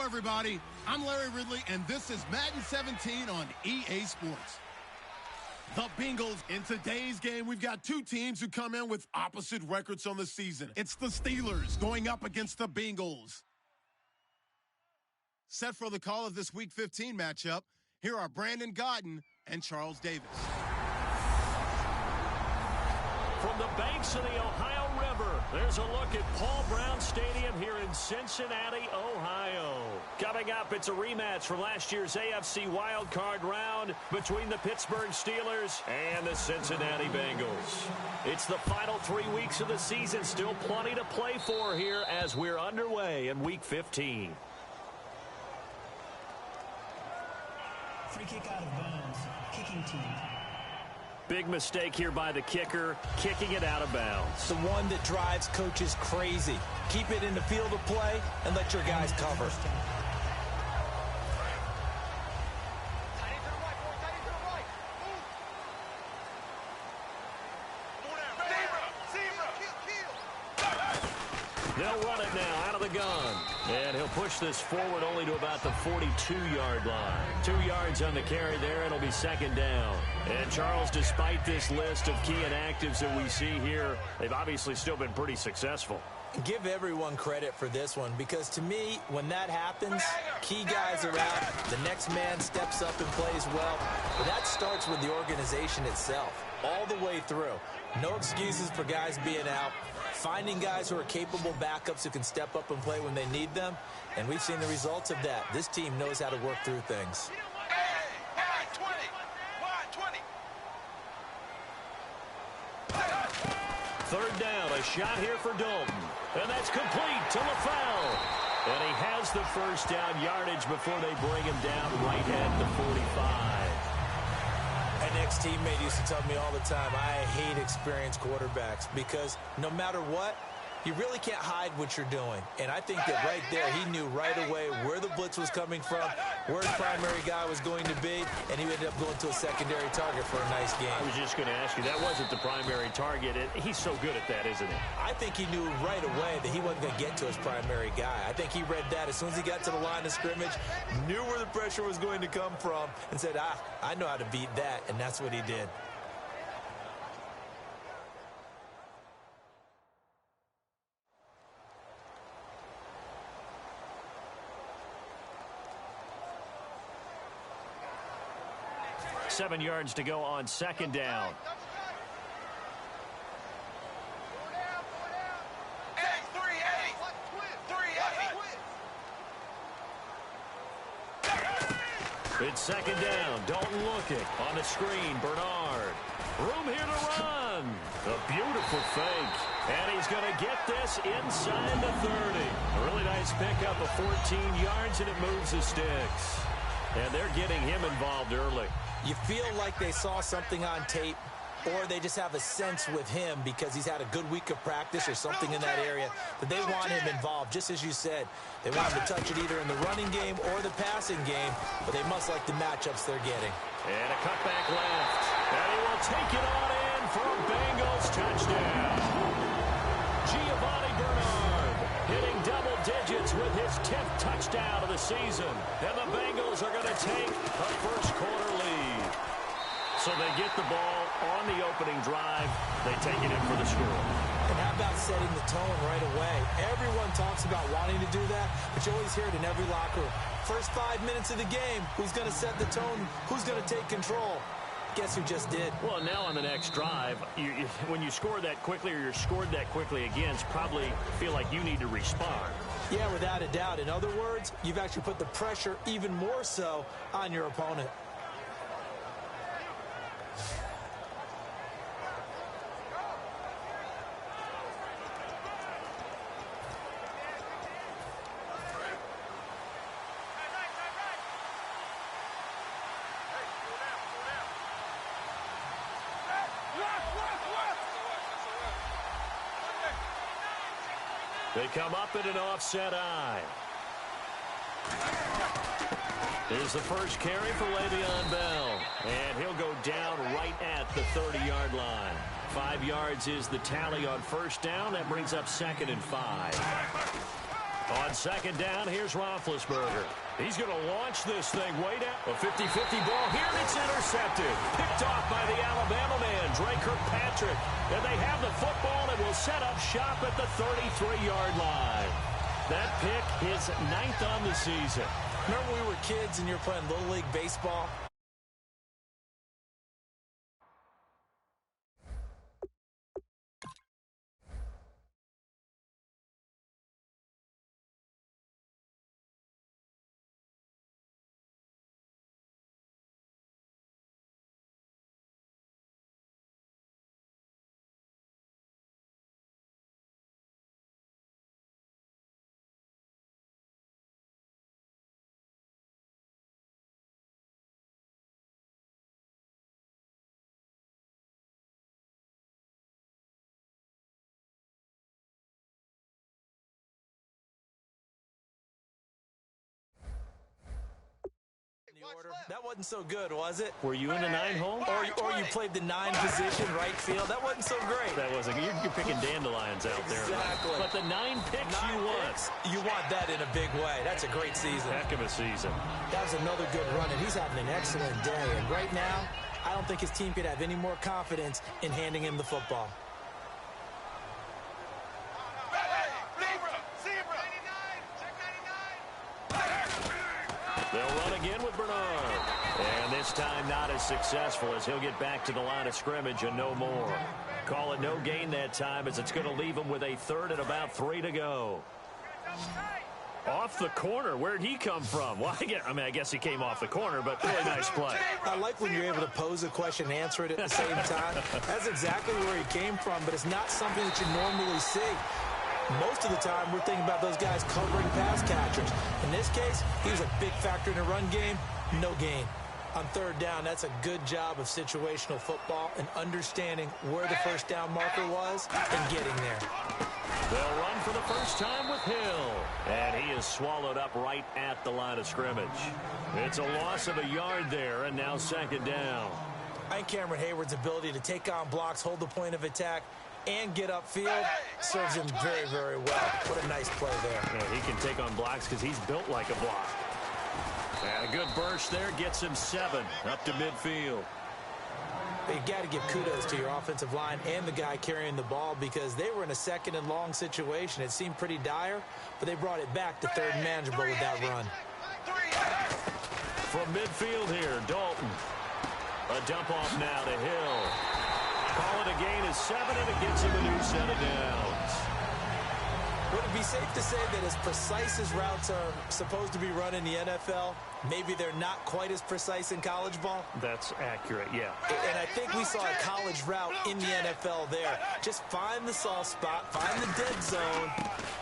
everybody. I'm Larry Ridley, and this is Madden 17 on EA Sports. The Bengals. In today's game, we've got two teams who come in with opposite records on the season. It's the Steelers going up against the Bengals. Set for the call of this Week 15 matchup, here are Brandon Godden and Charles Davis. From the banks of the Ohio River, there's a look at Paul Brown Stadium here in Cincinnati, Ohio. Coming up, it's a rematch from last year's AFC wildcard round between the Pittsburgh Steelers and the Cincinnati Bengals. It's the final 3 weeks of the season, still plenty to play for here as we're underway in Week 15. Free kick out of bounds, kicking team. Big mistake here by the kicker, kicking it out of bounds. The one that drives coaches crazy. Keep it in the field of play and let your guys cover. They'll run it now out of the gun. And he'll push this forward only to about the 42-yard line. 2 yards on the carry there. It'll be second down. And Charles, despite this list of key inactives that we see here, they've obviously still been pretty successful. Give everyone credit for this one because to me, when that happens, key guys are out, the next man steps up and plays well. But that starts with the organization itself, all the way through. No excuses for guys being out. Finding guys who are capable backups who can step up and play when they need them. And we've seen the results of that. This team knows how to work through things. Third down, a shot here for Dalton. And that's complete to LaFell. And he has the first down yardage before they bring him down right at the 45. An ex-teammate used to tell me all the time, I hate experienced quarterbacks because no matter what, you really can't hide what you're doing. And I think that right there, he knew right away where the blitz was coming from, where his primary guy was going to be, and he ended up going to a secondary target for a nice game. I was just going to ask you, that wasn't the primary target. He's so good at that, isn't he? I think he knew right away that he wasn't going to get to his primary guy. I think he read that as soon as he got to the line of scrimmage, knew where the pressure was going to come from, and said, I know how to beat that, and that's what he did. Seven yards to go on second down. It's second down. Dalton looking on the screen. Bernard. Room here to run. A beautiful fake. And he's going to get this inside the 30. A really nice pickup of 14 yards, and it moves the sticks. And they're getting him involved early. You feel like they saw something on tape, or they just have a sense with him because he's had a good week of practice or something in that area that they want him involved, just as you said. They want him to touch it either in the running game or the passing game, but they must like the matchups they're getting. And a cutback left. And he will take it on in for a Bengals touchdown. Giovanni Bernard hitting double digits with his 10th touchdown of the season. And the Bengals are going to take a first-quarter lead. So they get the ball on the opening drive. They take it in for the score. And how about setting the tone right away? Everyone talks about wanting to do that, but you always hear it in every locker room. First 5 minutes of the game, who's going to set the tone? Who's going to take control? Guess who just did? Well, now on the next drive, when you score that quickly or you're scored that quickly again, probably feel like you need to respond. Yeah, without a doubt. In other words, you've actually put the pressure even more so on your opponent. They come up in an offset eye. Here's the first carry for Le'Veon Bell. And he'll go down right at the 30-yard line. 5 yards is the tally on first down. That brings up 2nd and 5. On second down, here's Roethlisberger. He's going to launch this thing way down. A 50-50 ball here, and it's intercepted. Picked off by the Alabama man, Dre Kirkpatrick. And they have the football and will set up shop at the 33-yard line. That pick is 9th on the season. Remember when we were kids and you were playing Little League Baseball? That wasn't so good, was it? Were you in the 9 hole? Or you played the 9 position, right field. That wasn't so great. That wasn't. You're picking dandelions out there. Exactly. But the 9 picks you want that in a big way. That's a great season. Heck of a season. That was another good run, and he's having an excellent day. And right now, I don't think his team could have any more confidence in handing him the football. They'll run again with Bernard. And this time not as successful as he'll get back to the line of scrimmage and no more. Call it no gain that time as it's going to leave him with a 3rd and about 3 to go. Off the corner. Where'd he come from? Well, I guess he came off the corner, but really nice play. I like when you're able to pose a question and answer it at the same time. That's exactly where he came from, but it's not something that you normally see. Most of the time, we're thinking about those guys covering pass catchers. In this case, he was a big factor in the run game. No gain. On 3rd down, that's a good job of situational football and understanding where the first down marker was and getting there. They'll run for the first time with Hill. And he is swallowed up right at the line of scrimmage. It's a loss of a yard there, and now 2nd down. I think Cameron Hayward's ability to take on blocks, hold the point of attack, and get upfield serves him very, very well. What a nice play there. Yeah, he can take on blocks because he's built like a block. And a good burst there gets him 7 up to midfield. You got to give kudos to your offensive line and the guy carrying the ball because they were in a 2nd and long situation. It seemed pretty dire, but they brought it back to 3rd and manageable with that run. From midfield here, Dalton. A dump off now to Hill. Call it a gain of 7, and it gets him a new set of downs. Would it be safe to say that as precise as routes are supposed to be run in the NFL, maybe they're not quite as precise in college ball? That's accurate, yeah. And I think we saw a college route in the NFL there. Just find the soft spot, find the dead zone,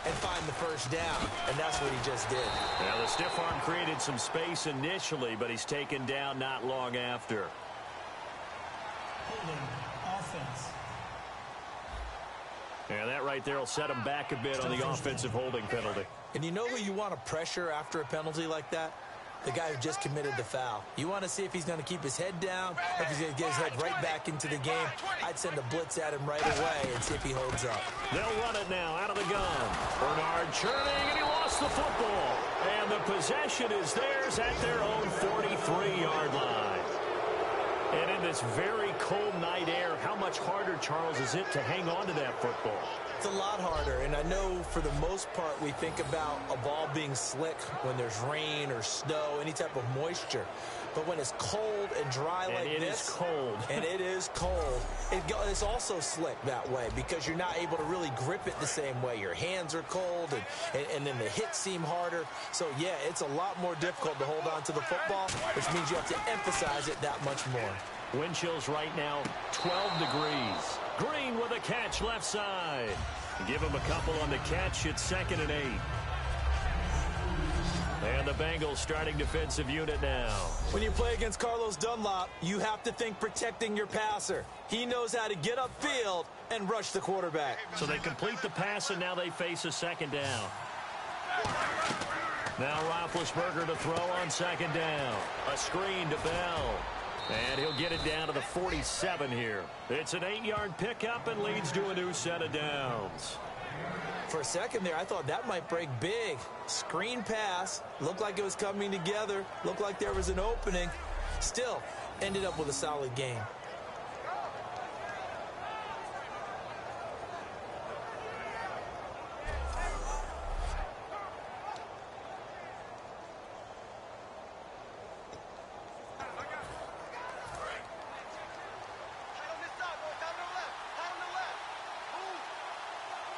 and find the first down. And that's what he just did. Now, the stiff arm created some space initially, but he's taken down not long after. Holding offense. Yeah, that right there will set him back a bit on the offensive holding penalty. And you know who you want to pressure after a penalty like that? The guy who just committed the foul. You want to see if he's going to keep his head down, or if he's going to get his head right back into the game. I'd send a blitz at him right away and see if he holds up. They'll run it now out of the gun. Bernard churning, and he lost the football. And the possession is theirs at their own 43-yard line. And in this very cold night air, how much harder, Charles, is it to hang on to that football? It's a lot harder, and I know for the most part we think about a ball being slick when there's rain or snow, any type of moisture. But when it's cold and dry like this, it is cold. and it is cold, it's also slick that way because you're not able to really grip it the same way. Your hands are cold, and then the hits seem harder. So, yeah, it's a lot more difficult to hold on to the football, which means you have to emphasize it that much more. Wind chills right now, 12 degrees. Green with a catch left side. Give him a couple on the catch. It's 2nd and 8. And the Bengals starting defensive unit now. When you play against Carlos Dunlop, you have to think protecting your passer. He knows how to get upfield and rush the quarterback. So they complete the pass, and now they face a 2nd down. Now Roethlisberger to throw on 2nd down. A screen to Bell. And he'll get it down to the 47 here. It's an 8-yard pickup and leads to a new set of downs. For a second there, I thought that might break big. Screen pass. Looked like it was coming together. Looked like there was an opening. Still, ended up with a solid game.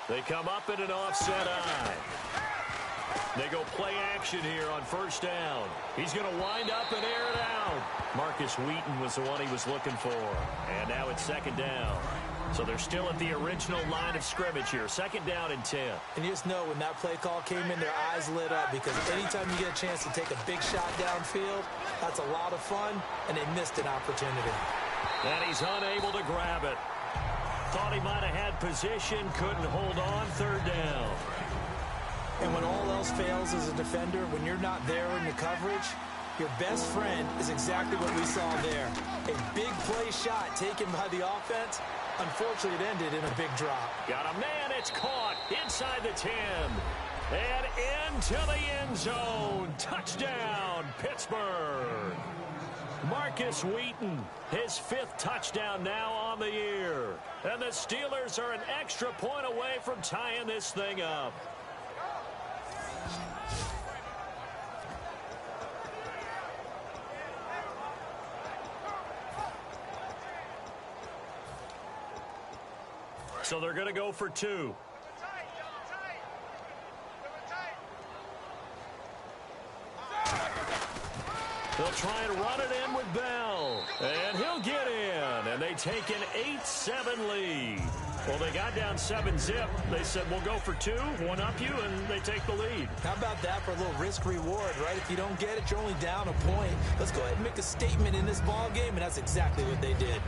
They come up in an offset eye. They go play action here on first down. He's going to wind up and air it out. Marcus Wheaton was the one he was looking for. And now it's second down. So they're still at the original line of scrimmage here. Second down and 10. And you just know when that play call came in, their eyes lit up, because anytime you get a chance to take a big shot downfield, that's a lot of fun, and they missed an opportunity. And he's unable to grab it. Thought he might have had position, couldn't hold on, third down. And when all else fails as a defender, when you're not there in the coverage, your best friend is exactly what we saw there. A big play shot taken by the offense. Unfortunately, it ended in a big drop. Got a man, it's caught inside the 10. And into the end zone. Touchdown, Pittsburgh. Marcus Wheaton, his 5th touchdown now on the year. And the Steelers are an extra point away from tying this thing up. So they're going to go for 2. They'll try and run it in with Bell. And he'll get in. And they take an 8-7 lead. Well, they got down 7-zip. They said, we'll go for 2, one up you, and they take the lead. How about that for a little risk-reward, right? If you don't get it, you're only down a point. Let's go ahead and make a statement in this ball game, and that's exactly what they did.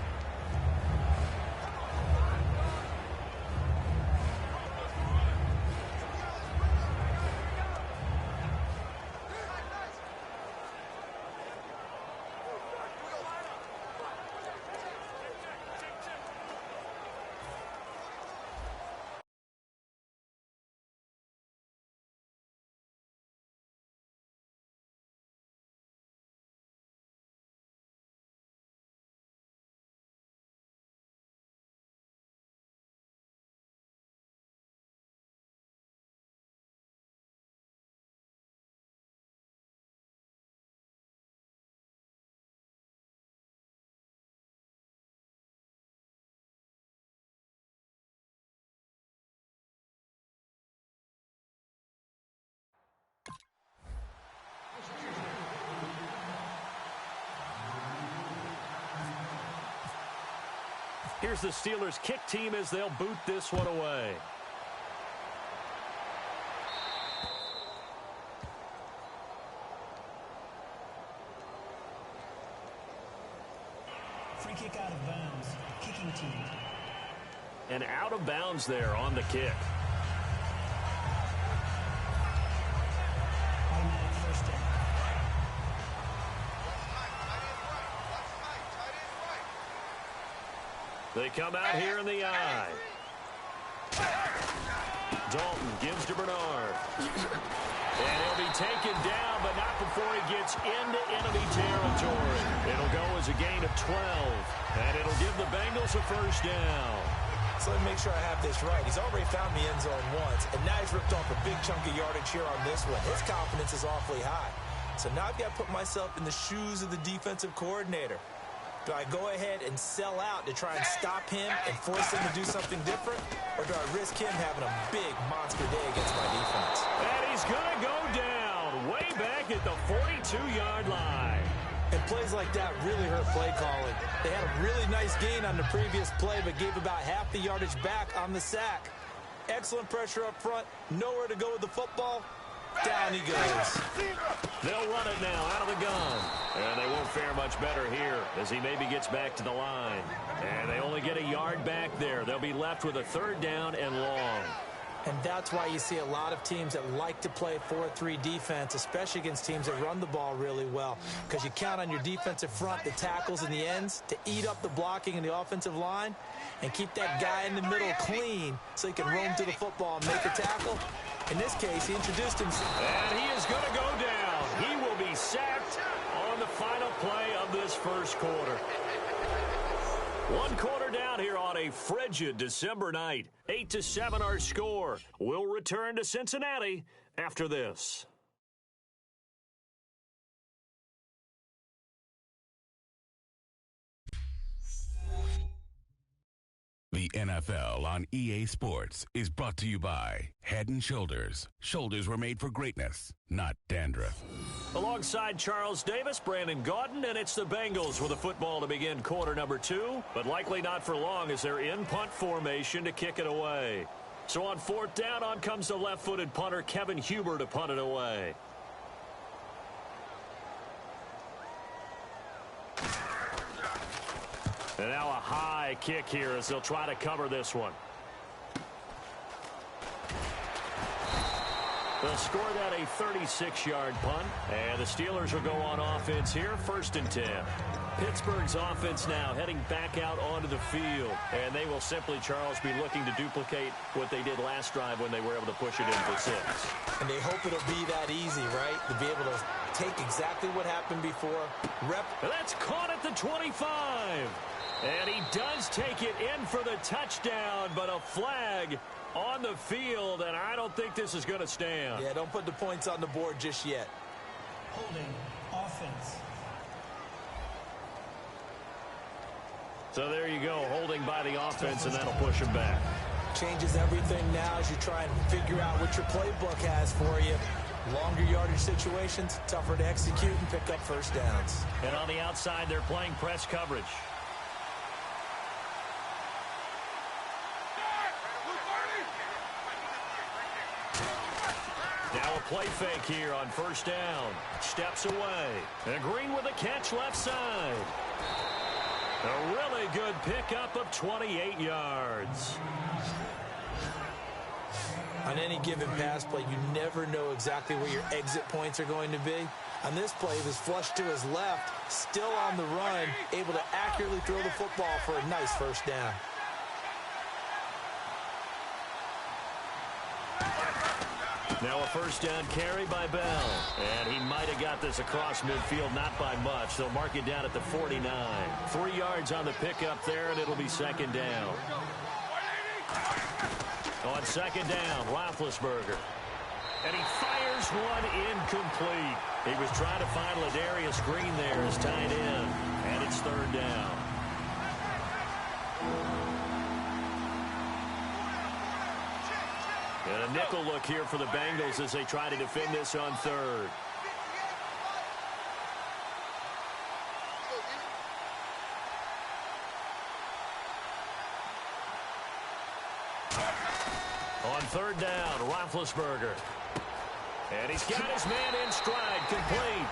Here's the Steelers kick team as they'll boot this one away. Free kick out of bounds. Kicking team. And out of bounds there on the kick. Automatic first down. They come out here in the eye. Dalton gives to Bernard. And he'll be taken down, but not before he gets into enemy territory. It'll go as a gain of 12. And it'll give the Bengals a first down. So let me make sure I have this right. He's already found the end zone once, and now he's ripped off a big chunk of yardage here on this one. His confidence is awfully high. So now I've got to put myself in the shoes of the defensive coordinator. Do I go ahead and sell out to try and stop him and force him to do something different? Or do I risk him having a big monster day against my defense? And he's going to go down way back at the 42-yard line. And plays like that really hurt play calling. They had a really nice gain on the previous play, but gave about half the yardage back on the sack. Excellent pressure up front. Nowhere to go with the football. Down he goes. They'll run it now out of the gun. And they won't fare much better here as he maybe gets back to the line. And they only get a yard back there. They'll be left with a third down and long. And that's why you see a lot of teams that like to play 4-3 defense, especially against teams that run the ball really well, because you count on your defensive front, the tackles and the ends, to eat up the blocking in the offensive line and keep that guy in the middle clean so he can roam to the football and make a tackle. In this case, he introduced himself. And he is going to go down. He will be sacked on the final play of this first quarter. 1 quarter down here on a frigid December night. 8-7 our score. We'll return to Cincinnati after this. The NFL on EA Sports is brought to you by Head & Shoulders. Shoulders were made for greatness, not dandruff. Alongside Charles Davis, Brandon Gaudin, and it's the Bengals with a football to begin quarter number 2, but likely not for long as they're in punt formation to kick it away. So on 4th down, on comes the left-footed punter Kevin Huber to punt it away. And now a high kick here as they'll try to cover this one. They'll score that a 36-yard punt, and the Steelers will go on offense here, 1st and 10. Pittsburgh's offense now heading back out onto the field, and they will simply, Charles, be looking to duplicate what they did last drive when they were able to push it in for 6. And they hope it'll be that easy, right? To be able to take exactly what happened before. And that's caught at the 25. And he does take it in for the touchdown, but a flag on the field, and I don't think this is going to stand. Yeah, don't put the points on the board just yet. Holding offense. So there you go, holding by the offense, and that'll push him back. Changes everything now as you try and figure out what your playbook has for you. Longer yardage situations, tougher to execute and pick up first downs. And on the outside, they're playing press coverage. Now a play fake here on 1st down. Steps away. And Green with a catch left side. A really good pickup of 28 yards. On any given pass play, you never know exactly where your exit points are going to be. On this play, he was flushed to his left, still on the run, able to accurately throw the football for a nice 1st down. Now a 1st down carry by Bell. And he might have got this across midfield, not by much. They'll mark it down at the 49. 3 yards on the pickup there, and it'll be 2nd down. On 2nd down, Roethlisberger. And he fires one incomplete. He was trying to find Ladarius Green there as tight end. And it's 3rd down. And a nickel look here for the Bengals as they try to defend this on 3rd. On 3rd down, Roethlisberger. And he's got his man in stride, complete.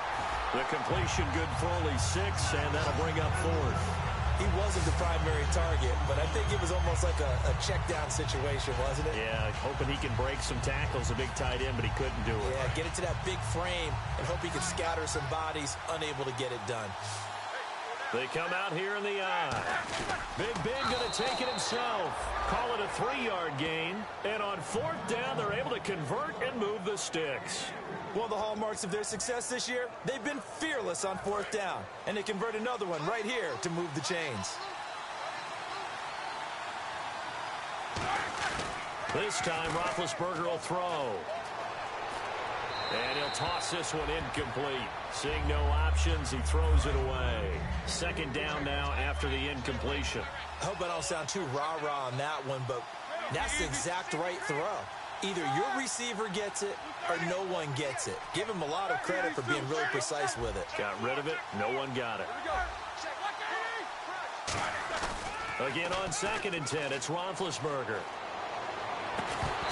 The completion good for only 6, and that'll bring up 4th. He wasn't the primary target, but I think it was almost like a check-down situation, wasn't it? Yeah, hoping he can break some tackles, a big tight end, but he couldn't do it. Yeah, get into that big frame and hope he could scatter some bodies, unable to get it done. They come out here in the eye. Big Ben going to take it himself. Call it a 3-yard gain. And on 4th down, they're able to convert and move the sticks. One of the hallmarks of their success this year, they've been fearless on 4th down. And they convert another one right here to move the chains. This time, Roethlisberger will throw. And he'll toss this one incomplete. Seeing no options, he throws it away. 2nd down now after the incompletion. I hope I don't sound too rah-rah on that one, but that's the exact right throw. Either your receiver gets it or no one gets it. Give him a lot of credit for being really precise with it. Got rid of it. No one got it. Again on 2nd and 10, it's Roethlisberger.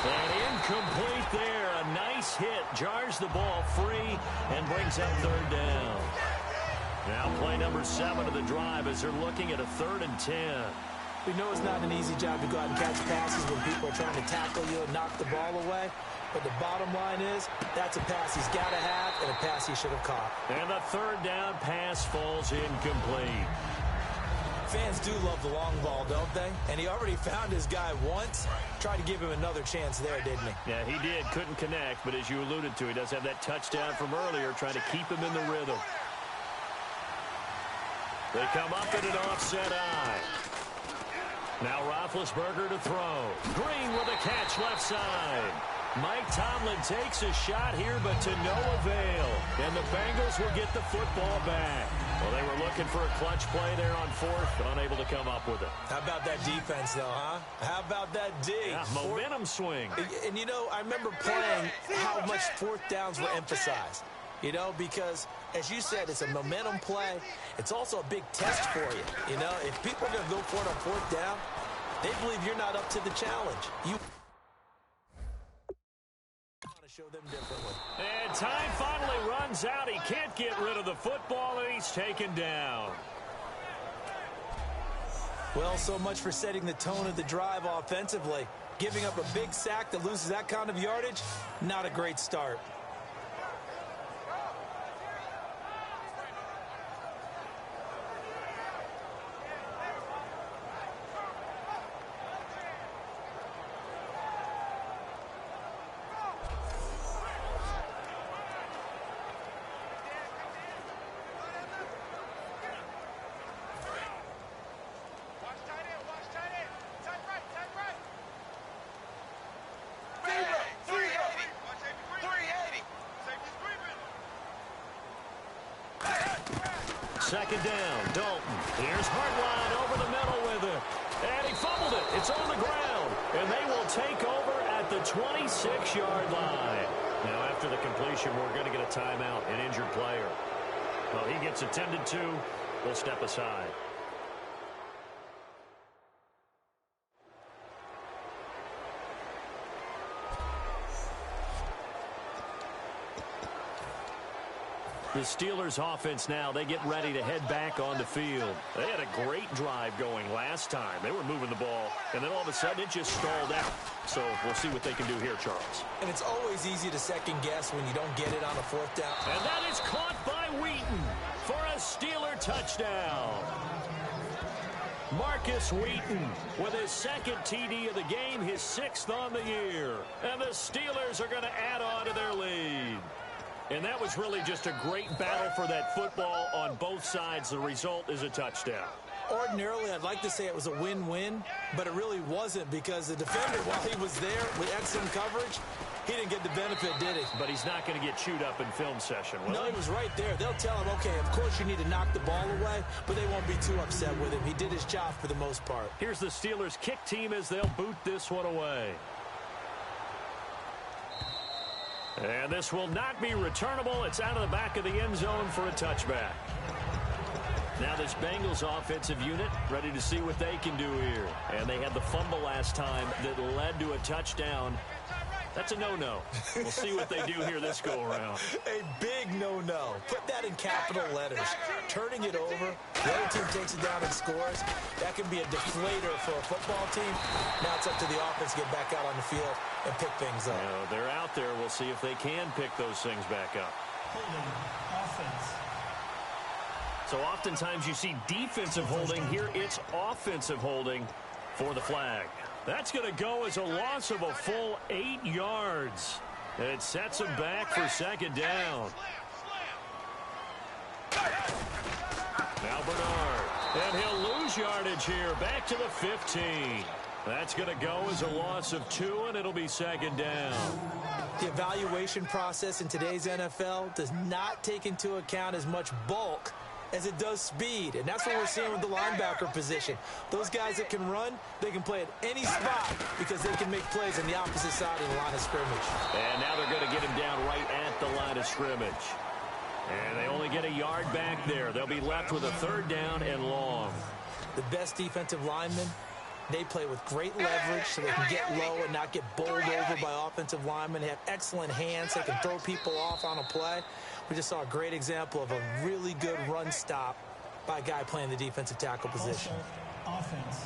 And incomplete there. A nice hit. Jars the ball free and brings that 3rd down. Now play number 7 of the drive as they're looking at a 3rd and 10. We know it's not an easy job to go out and catch passes when people are trying to tackle you and knock the ball away. But the bottom line is, that's a pass he's got to have and a pass he should have caught. And the third down pass falls incomplete. Fans do love the long ball, don't they? And he already found his guy once. Tried to give him another chance there, didn't he? Yeah, he did. Couldn't connect, but as you alluded to, he does have that touchdown from earlier, trying to keep him in the rhythm. They come up in an offset eye. Now Roethlisberger to throw. Green with a catch left side. Mike Tomlin takes a shot here, but to no avail. And the Bengals will get the football back. Well, they were looking for a clutch play there on fourth, but unable to come up with it. How about that defense, though, huh? How about that D? Yeah, momentum swing. And, you know, I remember playing how much fourth downs were emphasized. You know, because, as you said, it's a momentum play. It's also a big test for you. You know, if people are going to go for it on fourth down, they believe you're not up to the challenge. You want to show them differently. And time finally runs out. He can't get rid of the football, and he's taken down. Well, so much for setting the tone of the drive offensively. Giving up a big sack that loses that kind of yardage, not a great start. Second down, Dalton. Here's Hartline over the middle with it. And he fumbled it. It's on the ground. And they will take over at the 26-yard line. Now, after the completion, we're going to get a timeout, an injured player. Well, he gets attended to. We'll step aside. The Steelers offense now, they get ready to head back on the field. They had a great drive going last time. They were moving the ball, and then all of a sudden it just stalled out. So we'll see what they can do here, Charles. And it's always easy to second guess when you don't get it on a fourth down. And that is caught by Wheaton for a Steeler touchdown. Marcus Wheaton with his second TD of the game, his sixth on the year. And the Steelers are going to add on to their lead. And that was really just a great battle for that football on both sides. The result is a touchdown. Ordinarily, I'd like to say it was a win-win, but it really wasn't because the defender, while he was there with excellent coverage, he didn't get the benefit, did he? But he's not going to get chewed up in film session, will No, he? he was right there. They'll tell him, okay, of course you need to knock the ball away, but they won't be too upset with him. He did his job for the most part. Here's the Steelers' kick team as they'll boot this one away. And this will not be returnable. It's out of the back of the end zone for a touchback. Now this Bengals offensive unit ready to see what they can do here. And they had the fumble last time that led to a touchdown. That's a no-no. We'll see what they do here this go-around. A big no-no. Put that in capital letters. Turning it over, the other team takes it down and scores. That can be a deflator for a football team. Now it's up to the offense to get back out on the field and pick things up. You know, they're out there. We'll see if they can pick those things back up. Holding offense. So oftentimes you see defensive holding. Here it's offensive holding for the flag. That's going to go as a loss of a full 8 yards. It sets him back for second down. Now Bernard. And he'll lose yardage here. Back to the 15. That's going to go as a loss of 2, and it'll be second down. The evaluation process in today's NFL does not take into account as much bulk as it does speed, and that's what we're seeing with the linebacker position. Those guys that can run, they can play at any spot because they can make plays on the opposite side of the line of scrimmage. And now they're going to get him down right at the line of scrimmage. And they only get a yard back there. They'll be left with a third down and long. The best defensive linemen, they play with great leverage so they can get low and not get bowled over by offensive linemen. They have excellent hands. They can throw people off on a play. We just saw a great example of a really good run stop by a guy playing the defensive tackle position. Also, offense.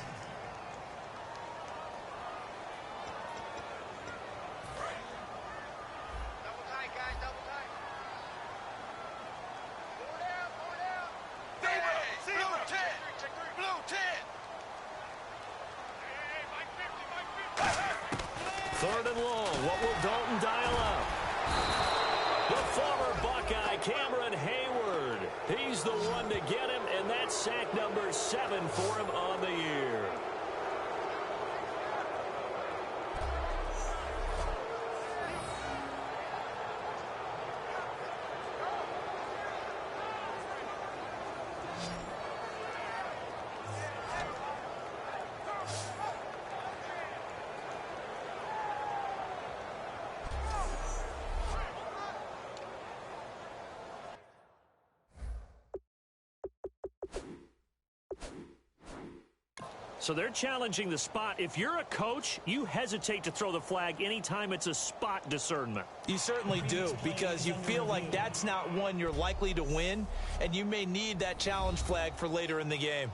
Third and long. What will Dalton dial up? The former Buckeye, Cameron Hayward. He's the one to get him, and that's sack number 7 for him on the year. So they're challenging the spot. If you're a coach, you hesitate to throw the flag anytime it's a spot discernment. You certainly do, because you feel like that's not one you're likely to win, and you may need that challenge flag for later in the game.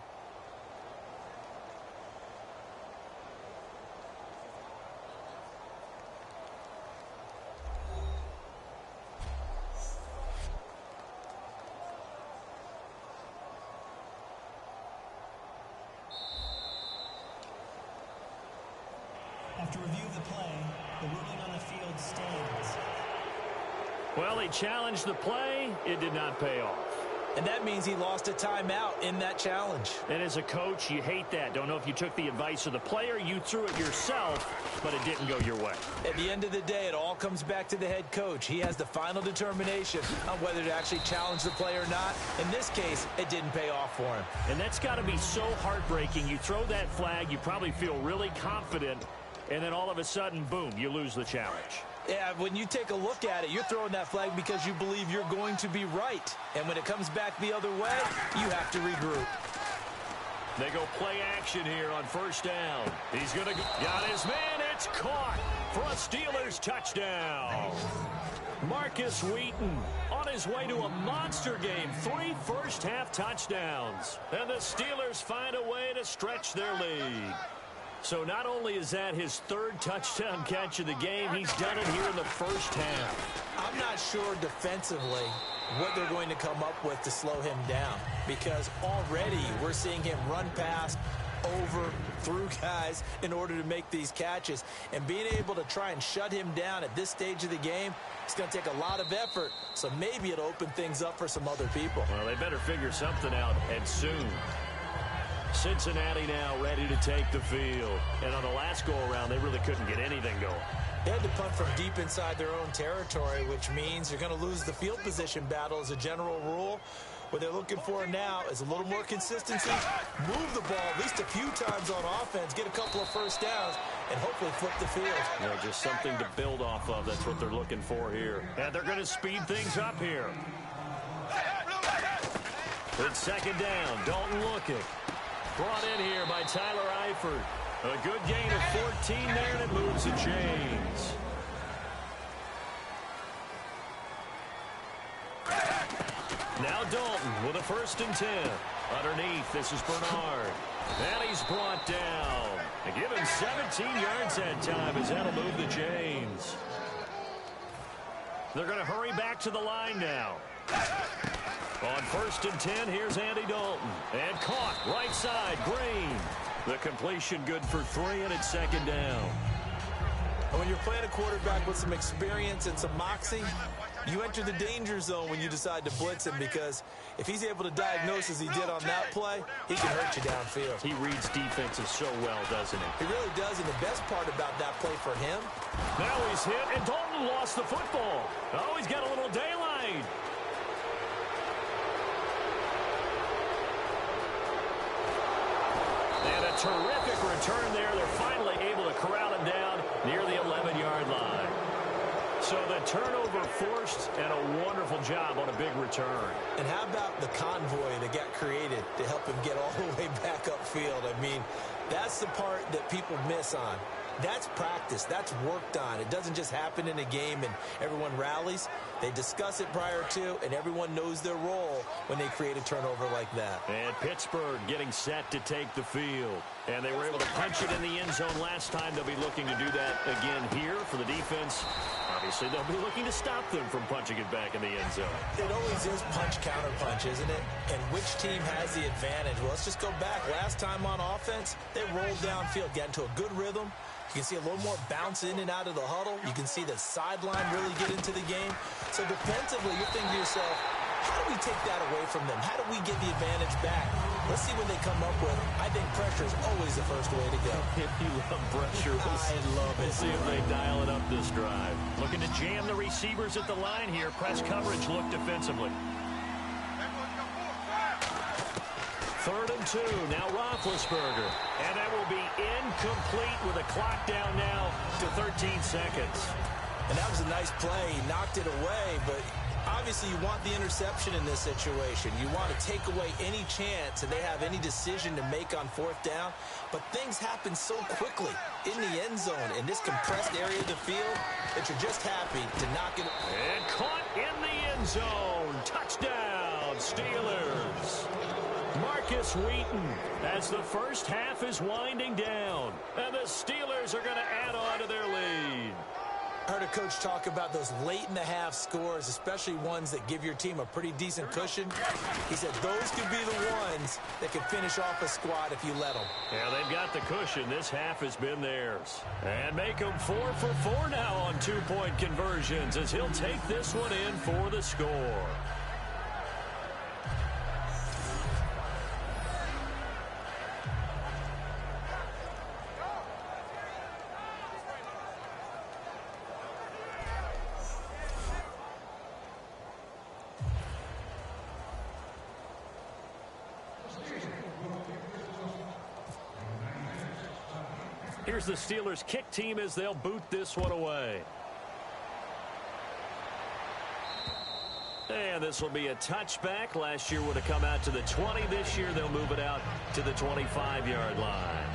After review of the play, the ruling on the field stands. Well, he challenged the play. It did not pay off. And that means he lost a timeout in that challenge. And as a coach, you hate that. Don't know if you took the advice of the player, you threw it yourself, but it didn't go your way. At the end of the day, it all comes back to the head coach. He has the final determination on whether to actually challenge the play or not. In this case, it didn't pay off for him. And that's got to be so heartbreaking. You throw that flag, you probably feel really confident, and then all of a sudden, boom, you lose the challenge. Yeah, when you take a look at it, you're throwing that flag because you believe you're going to be right. And when it comes back the other way, you have to regroup. They go play action here on first down. He's going to got his man. It's caught for a Steelers touchdown. Marcus Wheaton on his way to a monster game. 3 first-half touchdowns. And the Steelers find a way to stretch their lead. So not only is that his 3rd touchdown catch of the game, he's done it here in the first half. I'm not sure defensively what they're going to come up with to slow him down, because already we're seeing him run past, over, through guys in order to make these catches. And being able to try and shut him down at this stage of the game, it's going to take a lot of effort. So maybe it'll open things up for some other people. Well, they better figure something out, and soon. Cincinnati now ready to take the field. And on the last go-around, they really couldn't get anything going. They had to punt from deep inside their own territory, which means you're going to lose the field position battle as a general rule. What they're looking for now is a little more consistency, move the ball at least a few times on offense, get a couple of first downs, and hopefully flip the field. Yeah, just something to build off of. That's what they're looking for here. And they're going to speed things up here. It's second down. Dalton looking. Brought in here by Tyler Eifert. A good gain of 14 there, and it moves the chains. Now Dalton with a 1st and 10. Underneath, this is Bernard. And he's brought down. They give him 17 yards that time as that'll move the chains. They're going to hurry back to the line now. On 1st and 10, here's Andy Dalton. And caught right side, Green. The completion good for 3, and it's second down. When you're playing a quarterback with some experience and some moxie, you enter the danger zone when you decide to blitz him, because if he's able to diagnose as he did on that play, he can hurt you downfield. He reads defenses so well, doesn't he? He really does, and the best part about that play for him. Now he's hit, and Dalton lost the football. Oh, he's got a little daylight. And a terrific return there. They're finally able to corral him down near the 11-yard line. So the turnover forced, and a wonderful job on a big return. And how about the convoy that got created to help him get all the way back upfield? I mean, that's the part that people miss on. That's practice. That's worked on. It doesn't just happen in a game and everyone rallies. They discuss it prior to, and everyone knows their role when they create a turnover like that. And Pittsburgh getting set to take the field. And they were able to punch it in the end zone last time. They'll be looking to do that again here for the defense. Obviously, they'll be looking to stop them from punching it back in the end zone. It always is punch-counter-punch, isn't it? And which team has the advantage? Well, let's just go back. Last time on offense, they rolled downfield, got into a good rhythm, You can see a little more bounce in and out of the huddle. You can see the sideline really get into the game. So defensively, you're thinking to yourself, how do we take that away from them? How do we get the advantage back? Let's see what they come up with. I think pressure is always the first way to go. If you love pressure, I love it. We'll see if they dial it up this drive. Looking to jam the receivers at the line here. Press coverage look defensively. 3rd and 2. Now Roethlisberger. And that will be incomplete with a clock down now to 13 seconds. And that was a nice play. He knocked it away, but obviously you want the interception in this situation. You want to take away any chance and they have any decision to make on 4th down. But things happen so quickly in the end zone in this compressed area of the field that you're just happy to knock it. And caught in the end zone. Touchdown, Steelers. Marcus Wheaton as the first half is winding down. And the Steelers are going to add on to their lead. I heard a coach talk about those late-in-the-half scores, especially ones that give your team a pretty decent cushion. He said those could be the ones that could finish off a squad if you let them. Yeah, they've got the cushion. This half has been theirs. And make them 4 for 4 now on two-point conversions as he'll take this one in for the score. Here's the Steelers kick team as they'll boot this one away. And this will be a touchback. Last year would have come out to the 20. This year they'll move it out to the 25-yard line.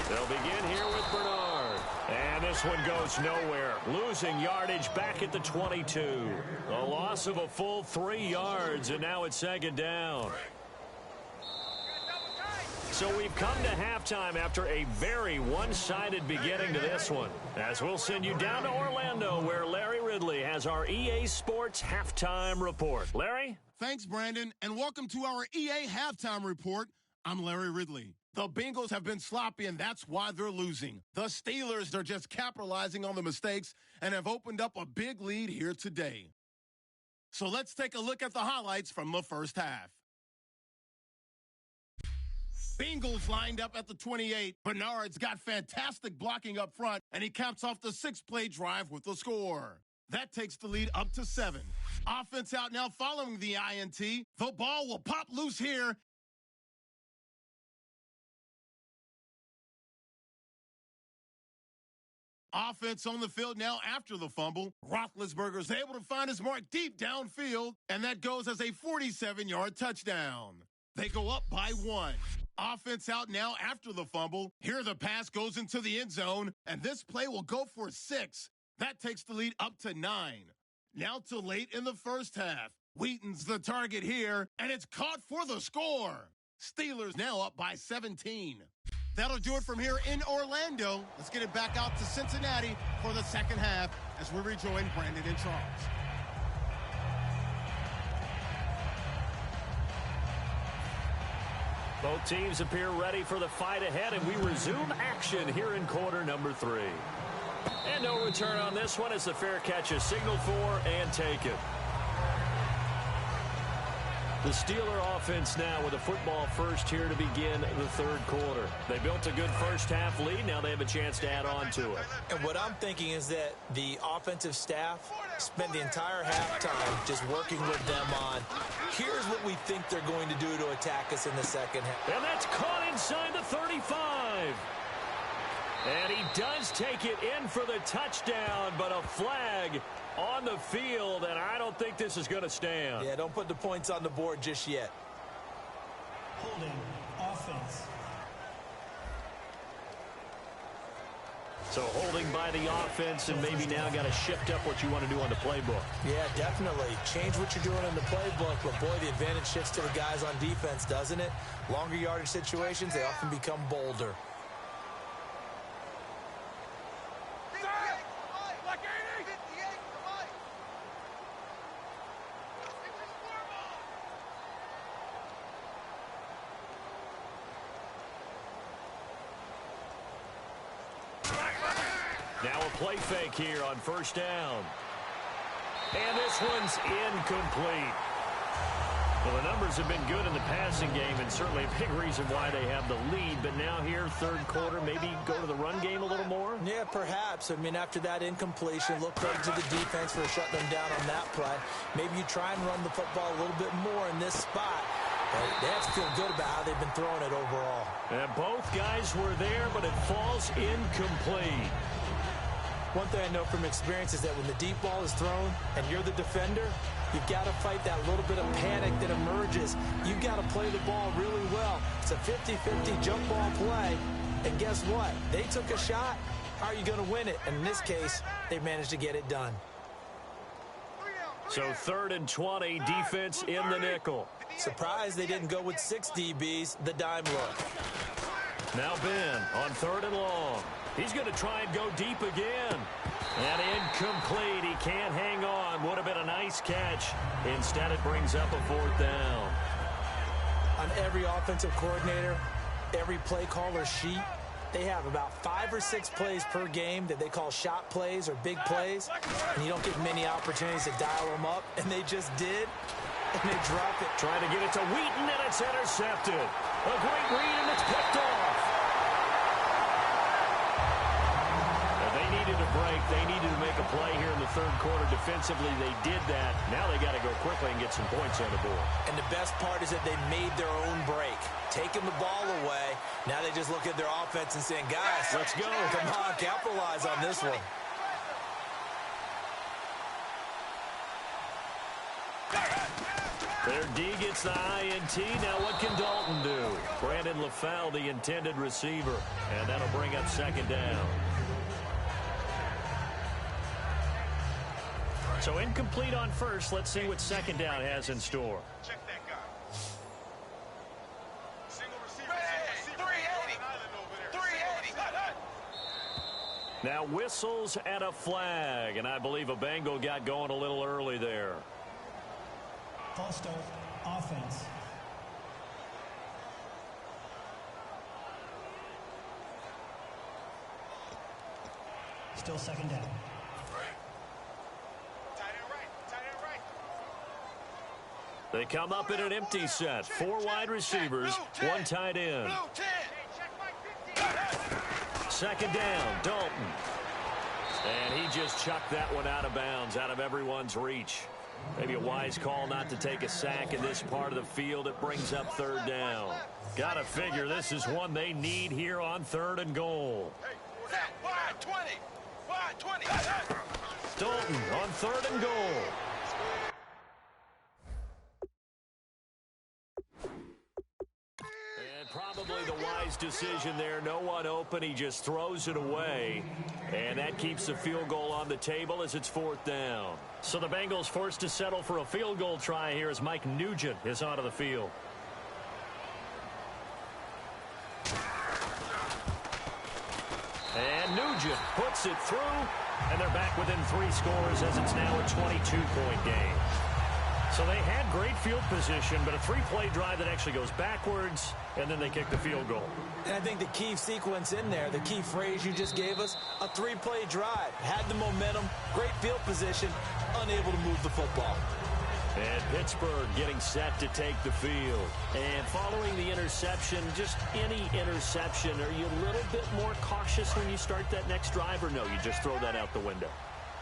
They'll begin here with Bernard. And this one goes nowhere. Losing yardage back at the 22. A loss of a full 3 yards, and now it's 2nd down. So we've come to halftime after a very one-sided beginning to this one. As we'll send you down to Orlando, where Larry Ridley has our EA Sports Halftime Report. Larry? Thanks, Brandon, and welcome to our EA Halftime Report. I'm Larry Ridley. The Bengals have been sloppy, and that's why they're losing. The Steelers are just capitalizing on the mistakes and have opened up a big lead here today. So let's take a look at the highlights from the first half. Bengals lined up at the 28. Bernard's got fantastic blocking up front, and he caps off the 6-play drive with the score. That takes the lead up to 7. Offense out now following the INT. The ball will pop loose here. Offense on the field now after the fumble. Roethlisberger's able to find his mark deep downfield, and that goes as a 47-yard touchdown. They go up by 1. Offense out now after the fumble. Here the pass goes into the end zone, and this play will go for 6. That takes the lead up to 9. Now to late in the first half. Wheaton's the target here, and it's caught for the score. Steelers now up by 17. That'll do it from here in Orlando. Let's get it back out to Cincinnati for the second half as we rejoin Brandon and Charles. Both teams appear ready for the fight ahead, and we resume action here in quarter number 3. And no return on this one as the fair catch is signaled for and taken. The Steeler offense now with a football first here to begin the third quarter. They built a good first half lead. Now they have a chance to add on to it. And what I'm thinking is that the offensive staff spent the entire halftime just working with them on, here's what we think they're going to do to attack us in the second half. And that's caught inside the 35. And he does take it in for the touchdown, but a flag on the field, and I don't think this is going to stand. Yeah, don't put the points on the board just yet. Holding offense. So holding by the offense and maybe now got to shift up what you want to do on the playbook. Yeah, definitely. Change what you're doing in the playbook, but boy, the advantage shifts to the guys on defense, doesn't it? Longer yardage situations, they often become bolder. Now a play fake here on first down. And this one's incomplete. Well, the numbers have been good in the passing game, and certainly a big reason why they have the lead. But now here, third quarter, maybe go to the run game a little more? Yeah, perhaps. I mean, after that incompletion, look right to the defense for shutting them down on that play. Maybe you try and run the football a little bit more in this spot. But they have to feel good about how they've been throwing it overall. And both guys were there, but it falls incomplete. One thing I know from experience is that when the deep ball is thrown and you're the defender, you've got to fight that little bit of panic that emerges. You've got to play the ball really well. It's a 50-50 jump ball play. And guess what? They took a shot. How are you going to win it? And in this case, they managed to get it done. So 3rd and 20, defense in the nickel. Surprised they didn't go with 6 DBs, the dime look. Now Ben on 3rd and long. He's going to try and go deep again. And incomplete. He can't hang on. Would have been a nice catch. Instead, it brings up a 4th down. On every offensive coordinator, every play caller sheet, they have about 5 or 6 plays per game that they call shot plays or big plays. And you don't get many opportunities to dial them up. And they just did. And they drop it. Trying to get it to Wheaton, and it's intercepted. A great read, and it's picked off. A break. They needed to make a play here in the 3rd quarter. Defensively, they did that. Now they got to go quickly and get some points on the board. And the best part is that they made their own break, taking the ball away. Now they just look at their offense and saying, guys, let's go. Come on, capitalize on this one. Their D gets the INT. Now what can Dalton do? Brandon LaFell, the intended receiver. And that'll bring up 2nd down. So incomplete on first. Let's see what 2nd down has in store. Check that guy. Single receiver. 380. Now whistles and a flag. And I believe a Bengal got going a little early there. False start, offense. Still 2nd down. They come up in an empty set. 4 wide receivers, 1 tight end. 2nd down, Dalton. And he just chucked that one out of bounds, out of everyone's reach. Maybe a wise call not to take a sack in this part of the field. It brings up 3rd down. Got to figure this is one they need here on 3rd and goal. Wide 20. Dalton on 3rd and goal. Probably the wise decision there. No one open. He just throws it away. And that keeps the field goal on the table as it's 4th down. So the Bengals forced to settle for a field goal try here as Mike Nugent is onto the field. And Nugent puts it through. And they're back within 3 scores as it's now a 22-point game. So they had great field position, but a 3-play drive that actually goes backwards, and then they kick the field goal. And I think the key sequence in there, the key phrase you just gave us, a 3-play drive. Had the momentum, great field position, unable to move the football. And Pittsburgh getting set to take the field. And following the interception, just any interception, are you a little bit more cautious when you start that next drive, or no, you just throw that out the window?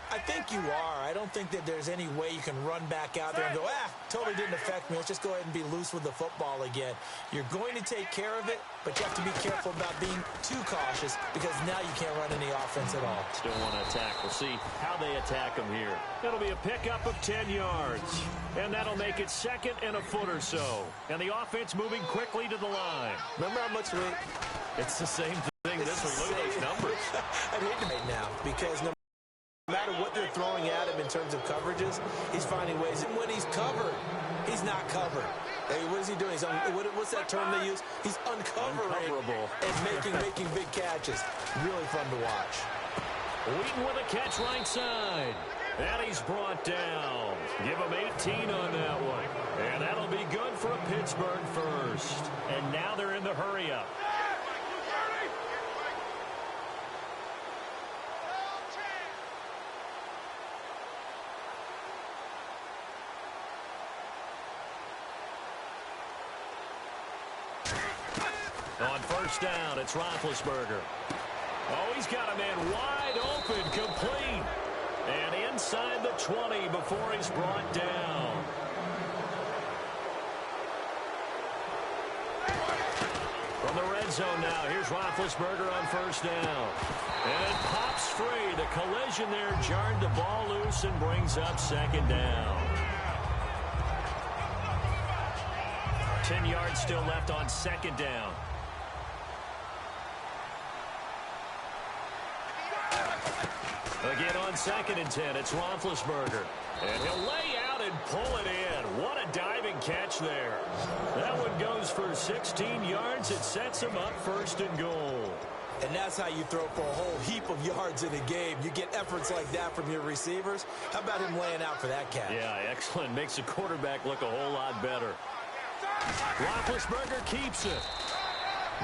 I think you are. I don't think that there's any way you can run back out there and go, totally didn't affect me. Let's just go ahead and be loose with the football again. You're going to take care of it, but you have to be careful about being too cautious because now you can't run any offense at all. Still want to attack. We'll see how they attack them here. It'll be a pickup of 10 yards, and that'll make it 2nd and a foot or so. And the offense moving quickly to the line. Remember how much weight? It's the same thing. This one, look at those numbers. I'd hate to make now because no matter what they're throwing at him in terms of coverages, he's finding ways. And when he's covered, he's not covered. Hey, what is he doing? What's that term they use? He's uncovering and making big catches. Really fun to watch. Wheaton with a catch right side. And he's brought down. Give him 18 on that one. And that'll be good for a Pittsburgh first. And now they're in the hurry-up. On first down, it's Roethlisberger. Oh, he's got a man wide open, complete. And inside the 20 before he's brought down. From the red zone now, here's Roethlisberger on first down. And it pops free. The collision there jarred the ball loose and brings up second down. 10 yards still left on second down. Again on second and 10, it's Roethlisberger. And he'll lay out and pull it in. What a diving catch there. That one goes for 16 yards. It sets him up first and goal. And that's how you throw for a whole heap of yards in a game. You get efforts like that from your receivers. How about him laying out for that catch? Yeah, excellent. Makes the quarterback look a whole lot better. Roethlisberger keeps it.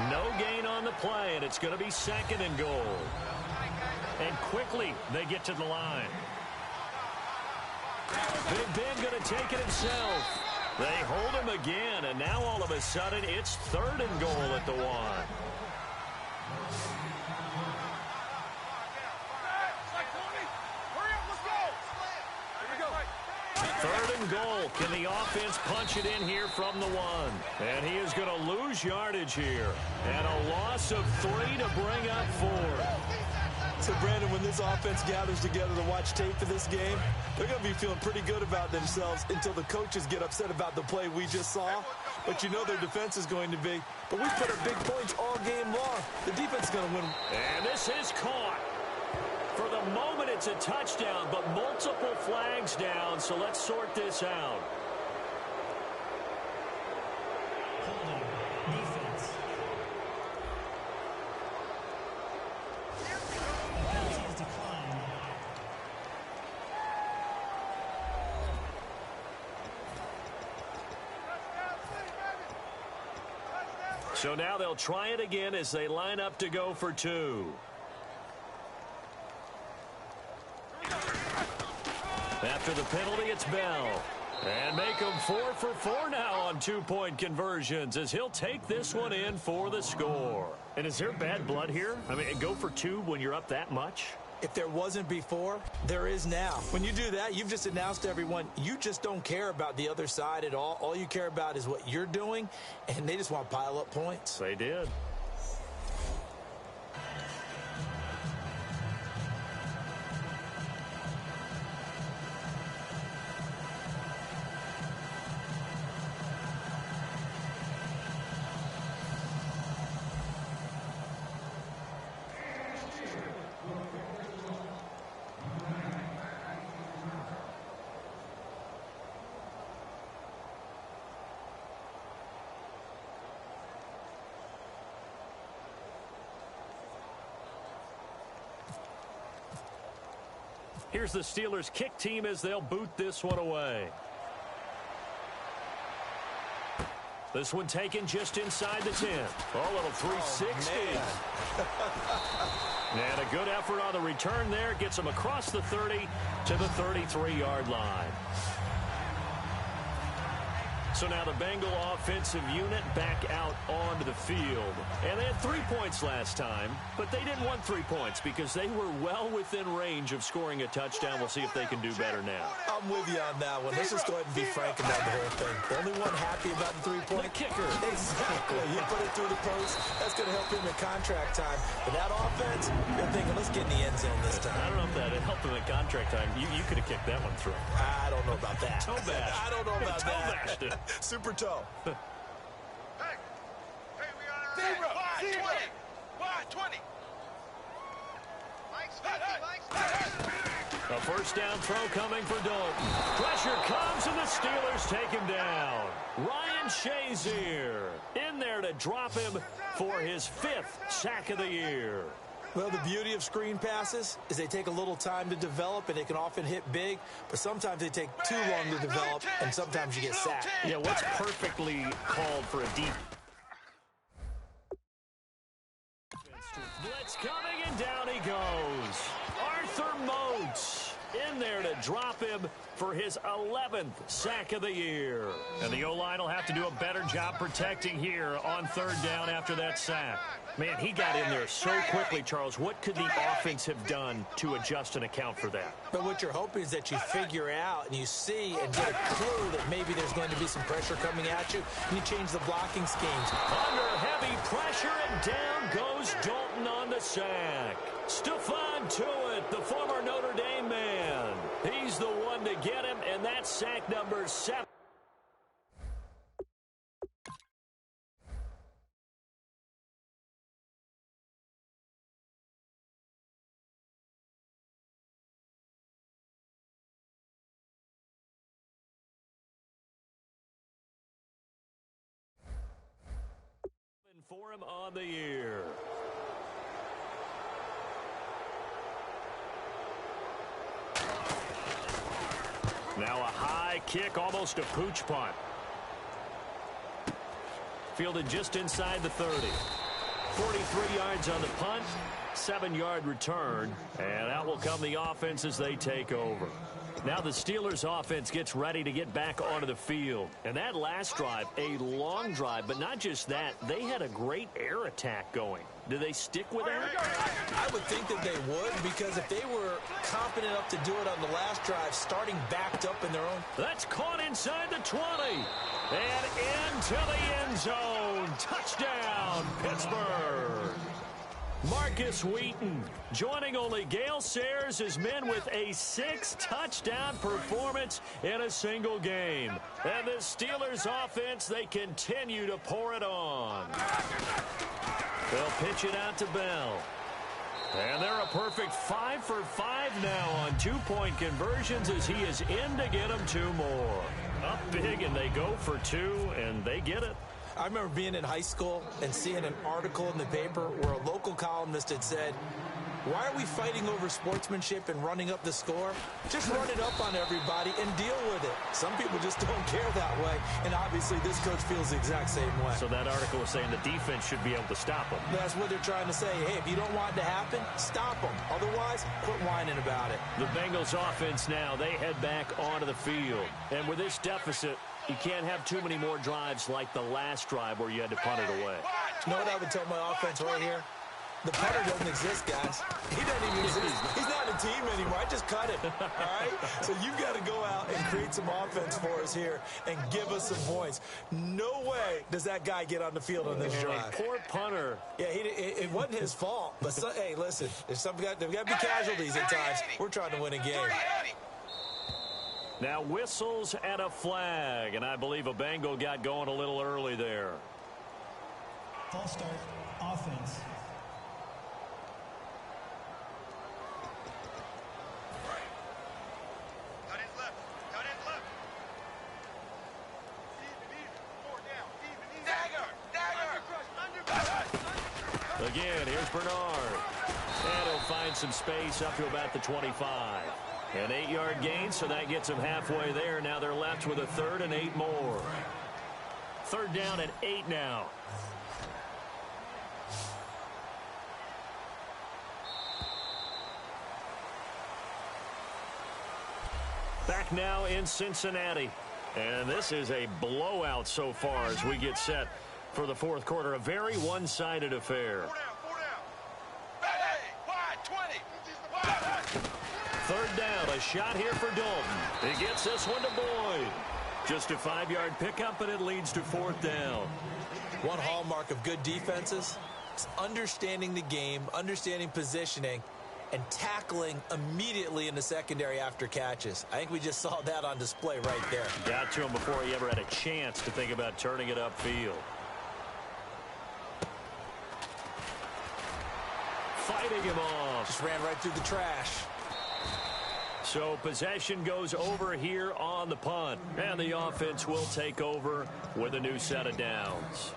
No gain on the play, and it's going to be second and goal. And quickly, they get to the line. Big Ben going to take it himself. They hold him again, and now all of a sudden, it's third and goal at the one. Third and goal. Can the offense punch it in here from the one? And he is going to lose yardage here. And a loss of 3 to bring up 4. So, Brandon, when this offense gathers together to watch tape for this game, they're going to be feeling pretty good about themselves until the coaches get upset about the play we just saw. But you know their defense is going to be. But we put up big points all game long. The defense is going to win. And this is caught. For the moment, it's a touchdown, but multiple flags down, so let's sort this out. Holding. Defense. The penalty is declined. So now they'll try it again as they line up to go for 2. After the penalty, it's Bell. And make him 4 for 4 now on 2-point conversions as he'll take this one in for the score. And is there bad blood here? I mean, go for 2 when you're up that much? If there wasn't before, there is now. When you do that, you've just announced to everyone you just don't care about the other side at all. All you care about is what you're doing, and they just want to pile up points. They did. Here's the Steelers' kick team as they'll boot this one away. This one taken just inside the 10. Oh, little 360. And a good effort on the return there. Gets them across the 30 to the 33-yard line. So now the Bengal offensive unit back out onto the field. And they had 3 points last time, but they didn't want 3 points because they were well within range of scoring a touchdown. We'll see if they can do better now. I'm with you on that one. Let's just go ahead and be frank about the whole thing. The only one happy about the 3-point? The kicker. Exactly. He put it through the post. That's going to help him in contract time. But that offense, they're thinking, let's get in the end zone this time. I don't know if that helped him in contract time. You could have kicked that one through. I don't know about that. Toe bash. I don't know about Toe that. bashed it. Super toe. Hey, we on our zero. Wide 20. Wide 20. A first down throw coming for Dalton. Pressure comes, and the Steelers take him down. Ryan Shazier in there to drop him for his 5th sack of the year. Well, the beauty of screen passes is they take a little time to develop, and they can often hit big, but sometimes they take too long to develop, and sometimes you get sacked. Yeah, what's perfectly called for a deep blitz coming, and down he goes. Arthur Moats in there to drop him for his 11th sack of the year. And the O-line will have to do a better job protecting here on 3rd down after that sack. Man, he got in there so quickly, Charles. What could the offense have done to adjust and account for that? But what you're hoping is that you figure out and you see and get a clue that maybe there's going to be some pressure coming at you, and you change the blocking schemes. Under heavy pressure, and down goes Dalton on the sack. Stephon Tuitt, the former Notre Dame man. He's the one to get him, and that's sack number 7. For him on the year. Now a high kick, almost a pooch punt. Fielded just inside the 30. 43 yards on the punt, 7-yard return, and out will come the offense as they take over. Now the Steelers offense gets ready to get back onto the field. And that last drive, a long drive, but not just that, they had a great air attack going. Do they stick with that? I would think that they would, because if they were confident enough to do it on the last drive, starting backed up in their own. That's caught inside the 20. And into the end zone. Touchdown, Pittsburgh. Marcus Wheaton joining only Gale Sayers' his men with a 6-touchdown performance in a single game. And the Steelers offense, they continue to pour it on. They'll pitch it out to Bell. And they're a perfect 5 for 5 now on 2-point conversions as he is in to get them 2 more. Up big, and they go for 2, and they get it. I remember being in high school and seeing an article in the paper where a local columnist had said, why are we fighting over sportsmanship and running up the score? Just run it up on everybody and deal with it. Some people just don't care that way, and obviously this coach feels the exact same way. So that article was saying the defense should be able to stop them. That's what they're trying to say. Hey, if you don't want it to happen, stop them. Otherwise, quit whining about it. The Bengals offense now, they head back onto the field. And with this deficit, you can't have too many more drives like the last drive where you had to punt it away. You know what I would tell my offense right here? The punter doesn't exist, guys. He doesn't even exist. He's not a team anymore. I just cut him, all right? So you've got to go out and create some offense for us here and give us some points. No way does that guy get on the field on this drive. Poor punter. Yeah, it wasn't his fault. But, hey, listen, there's got to be casualties at times. We're trying to win a game. Now whistles and a flag, and I believe a Bengal got going a little early there. False start, offense. Again, here's Bernard. And he'll find some space up to about the 25. An 8-yard gain, so that gets them halfway there. Now they're left with a 3rd and 8 more. 3rd down and 8 now. Back now in Cincinnati. And this is a blowout so far as we get set for the 4th quarter. A very one-sided affair. 3rd down, a shot here for Dalton. He gets this one to Boyd. Just a 5-yard pickup, and it leads to 4th down. One hallmark of good defenses is understanding the game, understanding positioning, and tackling immediately in the secondary after catches. I think we just saw that on display right there. Got to him before he ever had a chance to think about turning it upfield. Fighting him off. out. Just ran right through the trash. So possession goes over here on the punt. And the offense will take over with a new set of downs.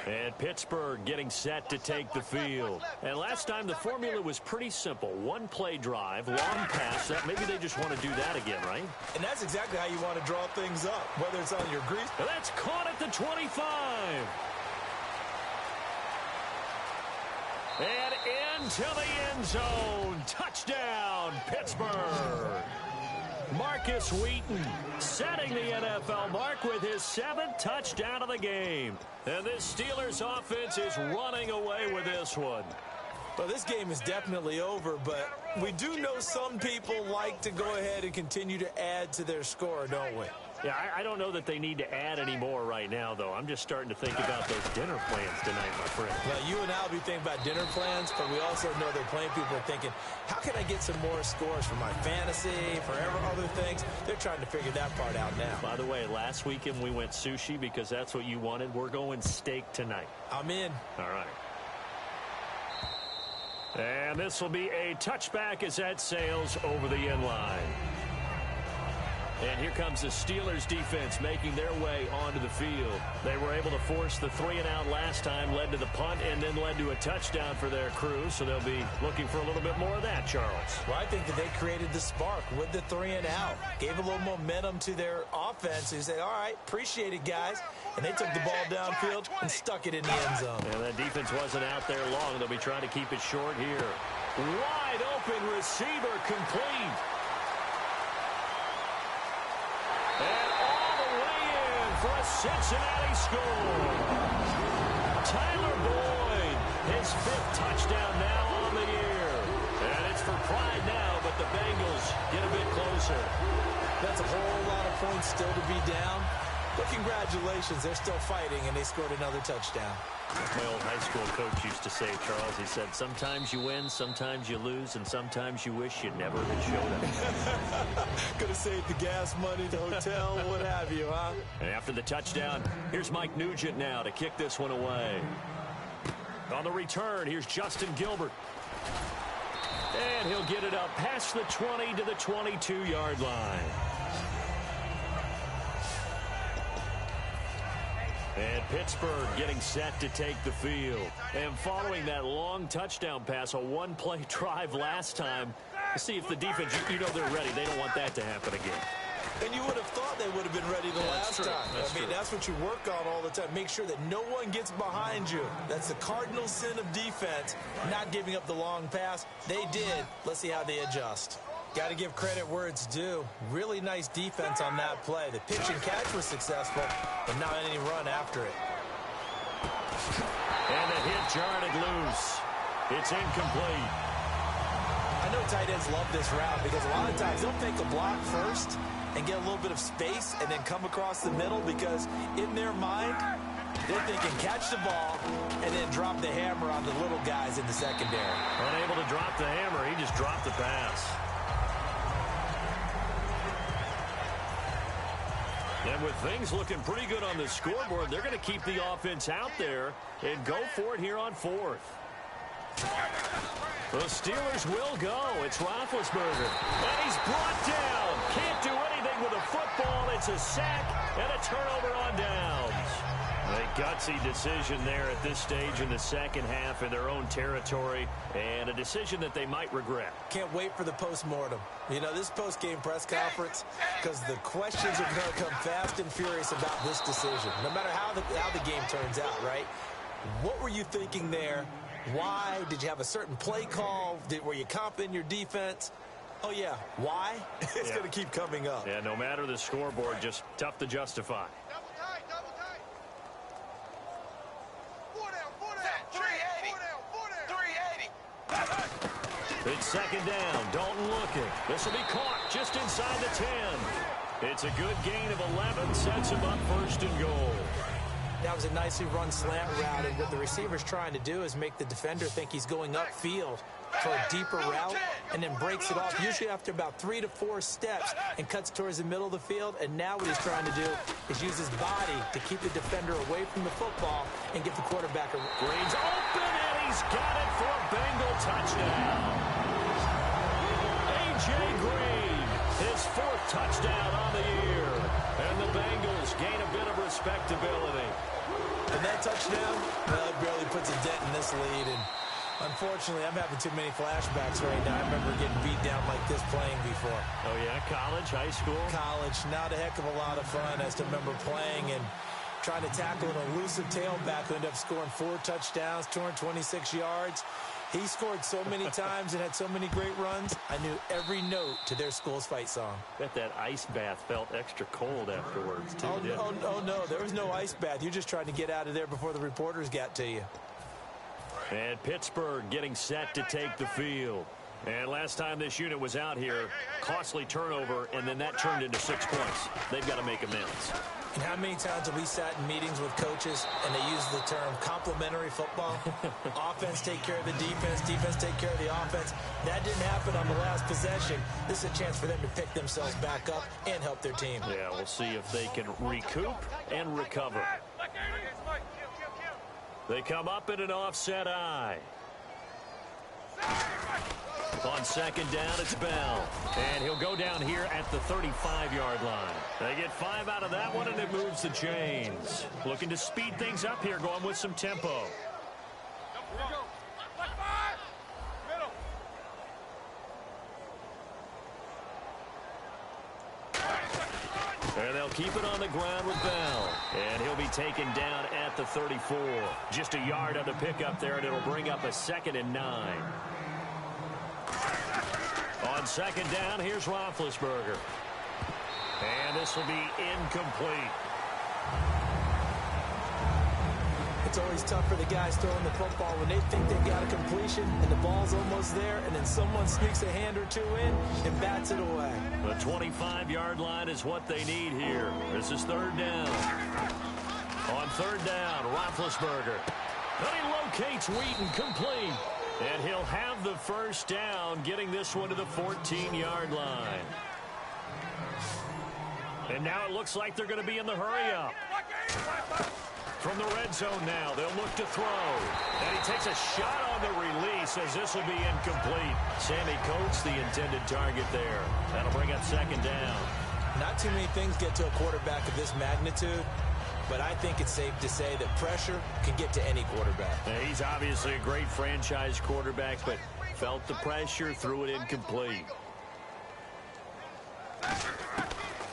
And Pittsburgh getting set to take the field. And last time the formula was pretty simple. One play drive, long pass. Maybe they just want to do that again, right? And that's exactly how you want to draw things up, whether it's on your grease. And that's caught at the 25. And into the end zone. Touchdown, Pittsburgh. Marcus Wheaton setting the NFL mark with his 7th touchdown of the game. And this Steelers offense is running away with this one. Well, this game is definitely over, but we do know some people like to go ahead and continue to add to their score, don't we? Yeah, I don't know that they need to add any more right now, though. I'm just starting to think about those dinner plans tonight, my friend. Well, you and I will be thinking about dinner plans, but we also know they're playing people are thinking, how can I get some more scores for my fantasy, for other things? They're trying to figure that part out now. By the way, last weekend we went sushi because that's what you wanted. We're going steak tonight. I'm in. All right. And this will be a touchback as that sails over the end line. And here comes the Steelers defense making their way onto the field. They were able to force the 3-and-out last time, led to the punt, and then led to a touchdown for their crew. So they'll be looking for a little bit more of that, Charles. Well, I think that they created the spark with the 3-and-out. Gave a little momentum to their offense. Who said, all right, appreciate it, guys. And they took the ball downfield and stuck it in the end zone. And that defense wasn't out there long. They'll be trying to keep it short here. Wide open receiver complete. And all the way in for a Cincinnati score. Tyler Boyd, his 5th touchdown now on the year. And it's for pride now, but the Bengals get a bit closer. That's a whole lot of points still to be down. But congratulations, they're still fighting, and they scored another touchdown. My old high school coach used to say, Charles, he said, sometimes you win, sometimes you lose, and sometimes you wish you never had showed up. Could have saved the gas money, the hotel, what have you, huh? And after the touchdown, here's Mike Nugent now to kick this one away. On the return, here's Justin Gilbert. And he'll get it up past the 20 to the 22-yard line. And Pittsburgh getting set to take the field. And following that long touchdown pass, a one-play drive last time, to see if the defense, you know they're ready. They don't want that to happen again. And you would have thought they would have been ready the last time. That's what you work on all the time. Make sure that no one gets behind you. That's the cardinal sin of defense, not giving up the long pass. They did. Let's see how they adjust. Got to give credit where it's due. Really nice defense on that play. The pitch and catch was successful, but not any run after it. And the hit jarred it loose. It's incomplete. I know tight ends love this route because a lot of times they'll take a block first and get a little bit of space and then come across the middle because in their mind, they're thinking catch the ball and then drop the hammer on the little guys in the secondary. Unable to drop the hammer, he just dropped the pass. And with things looking pretty good on the scoreboard, they're going to keep the offense out there and go for it here on 4th. The Steelers will go. It's Roethlisberger. And he's brought down. Can't do anything with a football. It's a sack and a turnover on downs. A gutsy decision there at this stage in the second half in their own territory, and a decision that they might regret. Can't wait for the postmortem. You know, this post-game press conference, because the questions are going to come fast and furious about this decision, no matter how the game turns out, right? What were you thinking there? Why? Did you have a certain play call? Were you confident in your defense? Oh, yeah. Why? It's going to keep coming up. Yeah, no matter the scoreboard, just tough to justify. Double tight. 4 down. 380. It's second down. Dalton looking. This will be caught just inside the 10. It's a good gain of 11. Sets him up 1st and goal. That was a nicely run slant route, and what the receiver's trying to do is make the defender think he's going upfield for a deeper route and then breaks it off, usually after about 3 to 4 steps, and cuts towards the middle of the field. And now what he's trying to do is use his body to keep the defender away from the football and get the quarterback a... Green's open, and he's got it for a Bengal touchdown. Touchdown on the year. And the Bengals gain a bit of respectability. And that touchdown, well, it barely puts a dent in this lead. And unfortunately, I'm having too many flashbacks right now. I remember getting beat down like this playing before. Oh, yeah? College, high school? College. Not a heck of a lot of fun. I still remember playing and trying to tackle an elusive tailback who ended up scoring 4 touchdowns, 226 yards. He scored so many times and had so many great runs, I knew every note to their school's fight song. Bet that ice bath felt extra cold afterwards, too, Oh, no, there was no ice bath. You're just trying to get out of there before the reporters got to you. And Pittsburgh getting set to take the field. And last time this unit was out here, costly turnover, and then that turned into 6 points. They've got to make amends. And how many times have we sat in meetings with coaches and they use the term complementary football? Offense take care of the defense, defense take care of the offense. That didn't happen on the last possession. This is a chance for them to pick themselves back up and help their team. Yeah, we'll see if they can recoup and recover. They come up in an offset eye. On second down, it's Bell. And he'll go down here at the 35-yard line. They get 5 out of that one, and it moves the chains. Looking to speed things up here, going with some tempo. And they'll keep it on the ground with Bell. And he'll be taken down at the 34. Just a yard on the pickup there, and it'll bring up a 2nd and 9. On second down, here's Roethlisberger. And this will be incomplete. It's always tough for the guys throwing the football when they think they've got a completion and the ball's almost there, and then someone sneaks a hand or two in and bats it away. The 25-yard line is what they need here. This is 3rd down. On 3rd down, Roethlisberger. Then he locates Wheaton, complete. And he'll have the 1st down, getting this one to the 14-yard line. And now it looks like they're going to be in the hurry-up. From the red zone now, they'll look to throw. And he takes a shot on the release as this will be incomplete. Sammy Coates, the intended target there. That'll bring up 2nd down. Not too many things get to a quarterback of this magnitude, but I think it's safe to say that pressure can get to any quarterback. Now, he's obviously a great franchise quarterback, but felt the pressure, threw it incomplete.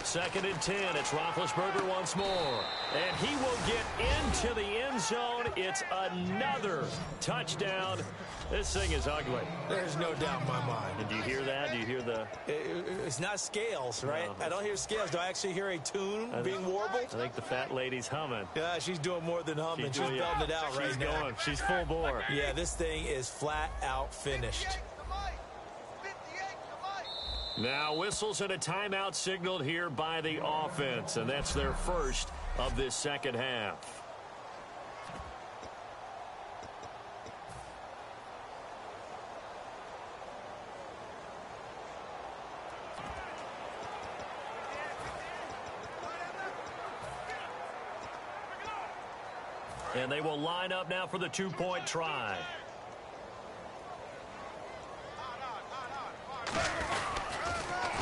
2nd and 10. It's Roethlisberger once more. And he will get into the end zone. It's another touchdown. This thing is ugly. There's no doubt in my mind. And do you hear that? Do you hear the... It's not scales, right? No. I don't hear scales. Do I actually hear a tune being warbled? I think the fat lady's humming. Yeah, she's doing more than humming. She's belting it out right now. She's going. She's full bore. Yeah, this thing is flat out finished. Now whistles and a timeout signaled here by the offense, and that's their first of this second half. And they will line up now for the 2-point try.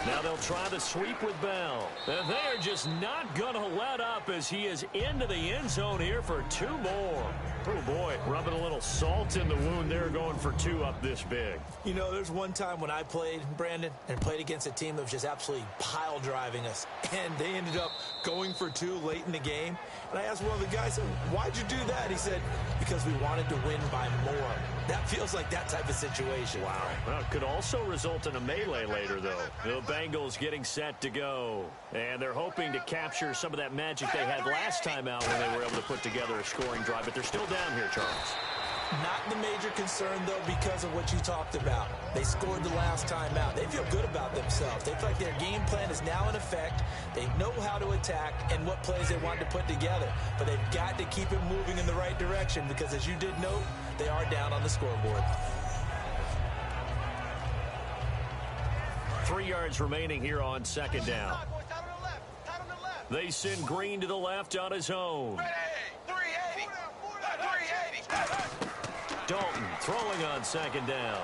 Now they'll try the sweep with Bell. And they are just not going to let up as he is into the end zone here for 2 more. Oh, boy, rubbing a little salt in the wound there, going for 2 up this big. You know, there's one time when I played, Brandon, and played against a team that was just absolutely pile driving us. And they ended up going for 2 late in the game. And I asked one of the guys, why'd you do that? He said, because we wanted to win by more. That feels like that type of situation. Wow. Well, it could also result in a melee later, though. The Bengals getting set to go. And they're hoping to capture some of that magic they had last time out when they were able to put together a scoring drive. But they're still down here, Charles. Not the major concern, though, because of what you talked about. They scored the last time out. They feel good about themselves. They feel like their game plan is now in effect. They know how to attack and what plays they want to put together. But they've got to keep it moving in the right direction because, as you did note, they are down on the scoreboard. 3 yards remaining here on second down. They send Green to the left on his own. 380. Dalton throwing on second down.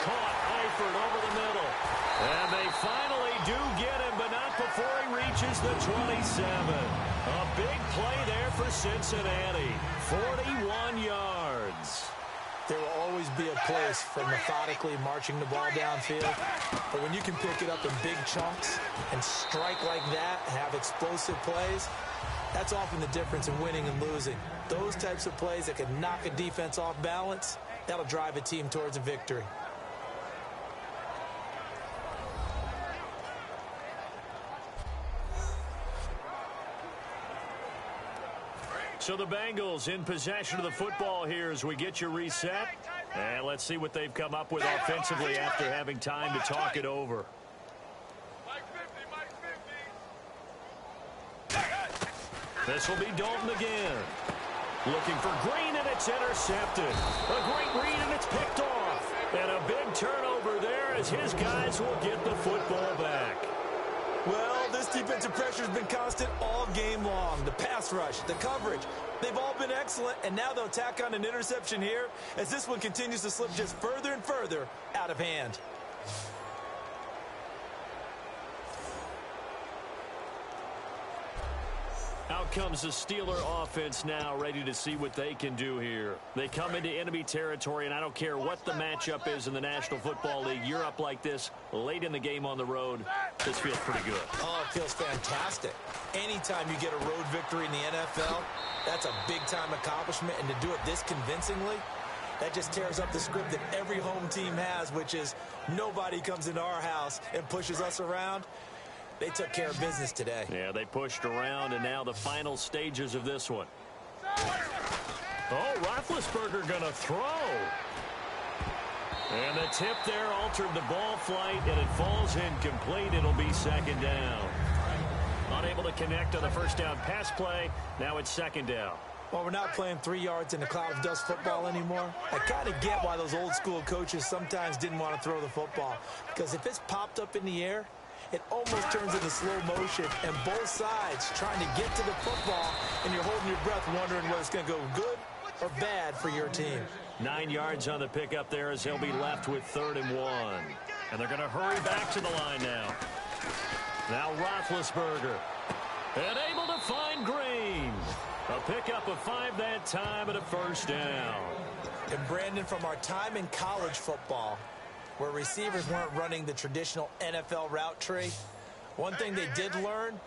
Caught Eifert over the middle. And they finally do Here's the 27. A big play there for Cincinnati. 41 yards. There will always be a place for methodically marching the ball downfield. But when you can pick it up in big chunks and strike like that, have explosive plays, that's often the difference in winning and losing. Those types of plays that can knock a defense off balance, that'll drive a team towards a victory. So the Bengals in possession of the football here as we get you reset. And let's see what they've come up with offensively after having time to talk it over. This will be Dalton again. Looking for Green, and it's intercepted. A great read, and it's picked off. And a big turnover there as his guys will get the football back. Well, this defensive pressure has been constant all game long. The pass rush, the coverage, they've all been excellent, and now they'll tack on an interception here as this one continues to slip just further and further out of hand. Out comes the Steeler offense now, ready to see what they can do here. They come into enemy territory, and I don't care what the matchup is in the National Football League. You're up like this late in the game on the road. This feels pretty good. Oh, it feels fantastic. Anytime you get a road victory in the NFL, that's a big-time accomplishment, and to do it this convincingly, that just tears up the script that every home team has, which is nobody comes into our house and pushes us around. They took care of business today. Yeah, they pushed around, and now the final stages of this one. Oh, Roethlisberger going to throw. And the tip there altered the ball flight, and it falls incomplete. It'll be second down. Unable to connect on the first down pass play. Now it's second down. Well, we're not playing 3 yards in a cloud of dust football anymore. I kind of get why those old school coaches sometimes didn't want to throw the football. Because if it's popped up in the air, it almost turns into slow motion, and both sides trying to get to the football, and you're holding your breath wondering whether it's going to go good or bad for your team. 9 yards on the pickup there as they'll be left with 3rd and 1. And they're going to hurry back to the line now. Now Roethlisberger. And able to find Green. A pickup of 5 that time and a first down. And Brandon, from our time in college football, where receivers weren't running the traditional NFL route tree, one thing they did learn,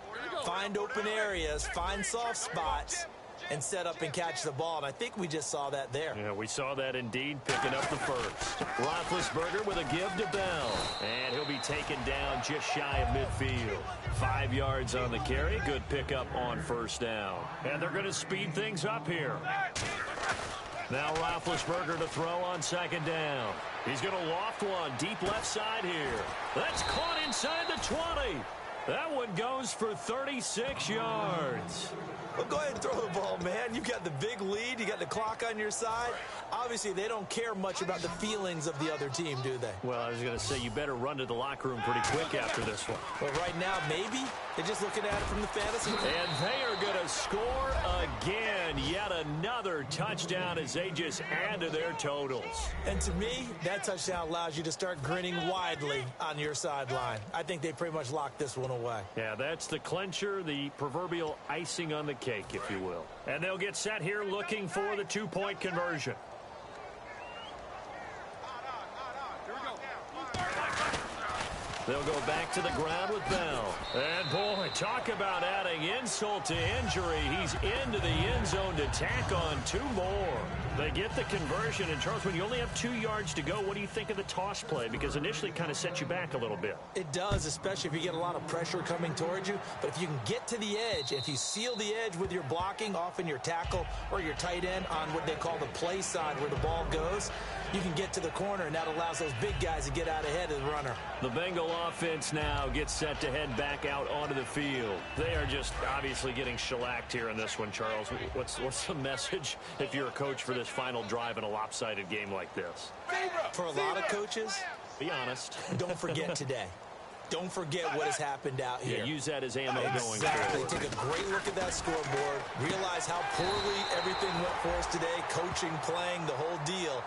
find open areas, find soft spots, and set up and catch the ball. And I think we just saw that there. Yeah, we saw that indeed, picking up the first. Roethlisberger with a give to Bell. And he'll be taken down just shy of midfield. 5 yards on the carry. Good pickup on first down. And they're going to speed things up here. Now Roethlisberger to throw on second down. He's going to loft one deep left side here. That's caught inside the 20. That one goes for 36 yards. Well, go ahead and throw the ball, man. You've got the big lead. You got the clock on your side. Obviously, they don't care much about the feelings of the other team, do they? Well, I was going to say, you better run to the locker room pretty quick after this one. Well, right now, maybe. They're just looking at it from the fantasy. And they are going to score again. Yet another touchdown as they just add to their totals. And to me, that touchdown allows you to start grinning widely on your sideline. I think they pretty much locked this one away. Yeah, that's the clincher, the proverbial icing on the cake, if you will. And they'll get set here looking for the two-point conversion. They'll go back to the ground with Bell. And, boy, talk about adding insult to injury. He's into the end zone to tack on 2 more. They get the conversion. And, Charles, when you only have 2 yards to go, what do you think of the toss play? Because initially it kind of sets you back a little bit. It does, especially if you get a lot of pressure coming towards you. But if you can get to the edge, if you seal the edge with your blocking, often your tackle or your tight end on what they call the play side where the ball goes, you can get to the corner, and that allows those big guys to get out ahead of the runner. The Bengal offense now gets set to head back out onto the field. They are just obviously getting shellacked here in this one, Charles. What's the message if you're a coach for this final drive in a lopsided game like this? For a lot of coaches, be honest. Don't forget today. Don't forget what has happened out here. Yeah, use that as ammo going forward. Exactly. Take a great look at that scoreboard. Realize how poorly everything went for us today. Coaching, playing, the whole deal.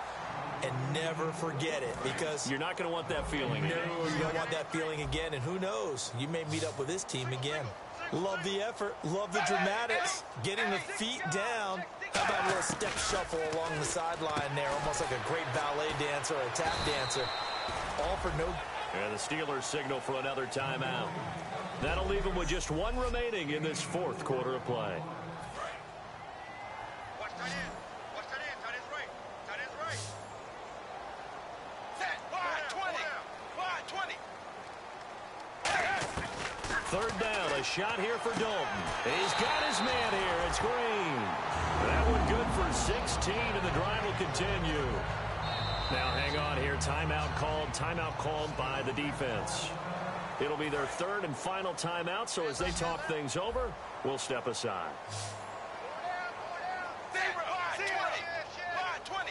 And never forget it, because you're not going to want that feeling again. No, you don't want that feeling again. And who knows? You may meet up with this team again. Love the effort. Love the dramatics. Getting the feet down. How about a little step shuffle along the sideline there? Almost like a great ballet dancer or a tap dancer. All for no... And the Steelers signal for another timeout. That'll leave them with just one remaining in this fourth quarter of play. Watch tight end. Watch tight end. Tight end's right. Tight end's right. Set. Wide 20. Wide 20. Third down, a shot here for Dalton. He's got his man here. It's Green. That one good for 16, and the drive will continue. Now hang on here. Timeout called by the defense. It'll be their third and final timeout, so as they talk things over, we'll step aside. Wide 20.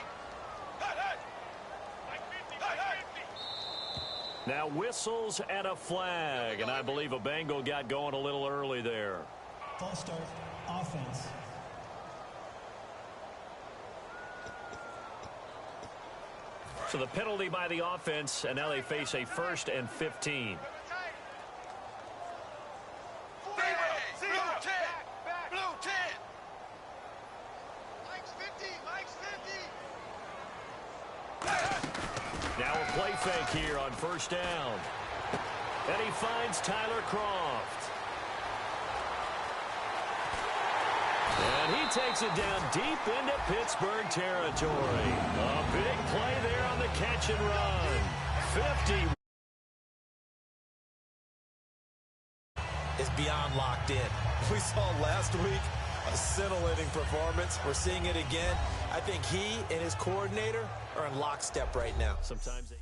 Now whistles and a flag, and I believe a Bengal got going a little early there. False start, offense. So the penalty by the offense, and now they face a 1st and 15. Blue 10. Blue 10. Mike's 50. Mike's 50. Now a play fake here on first down. And he finds Tyler Croft. And he takes it down deep into Pittsburgh territory. A big play there on the catch and run. 50. Is beyond locked in. We saw last week a scintillating performance. We're seeing it again. I think he and his coordinator are in lockstep right now. Sometimes they...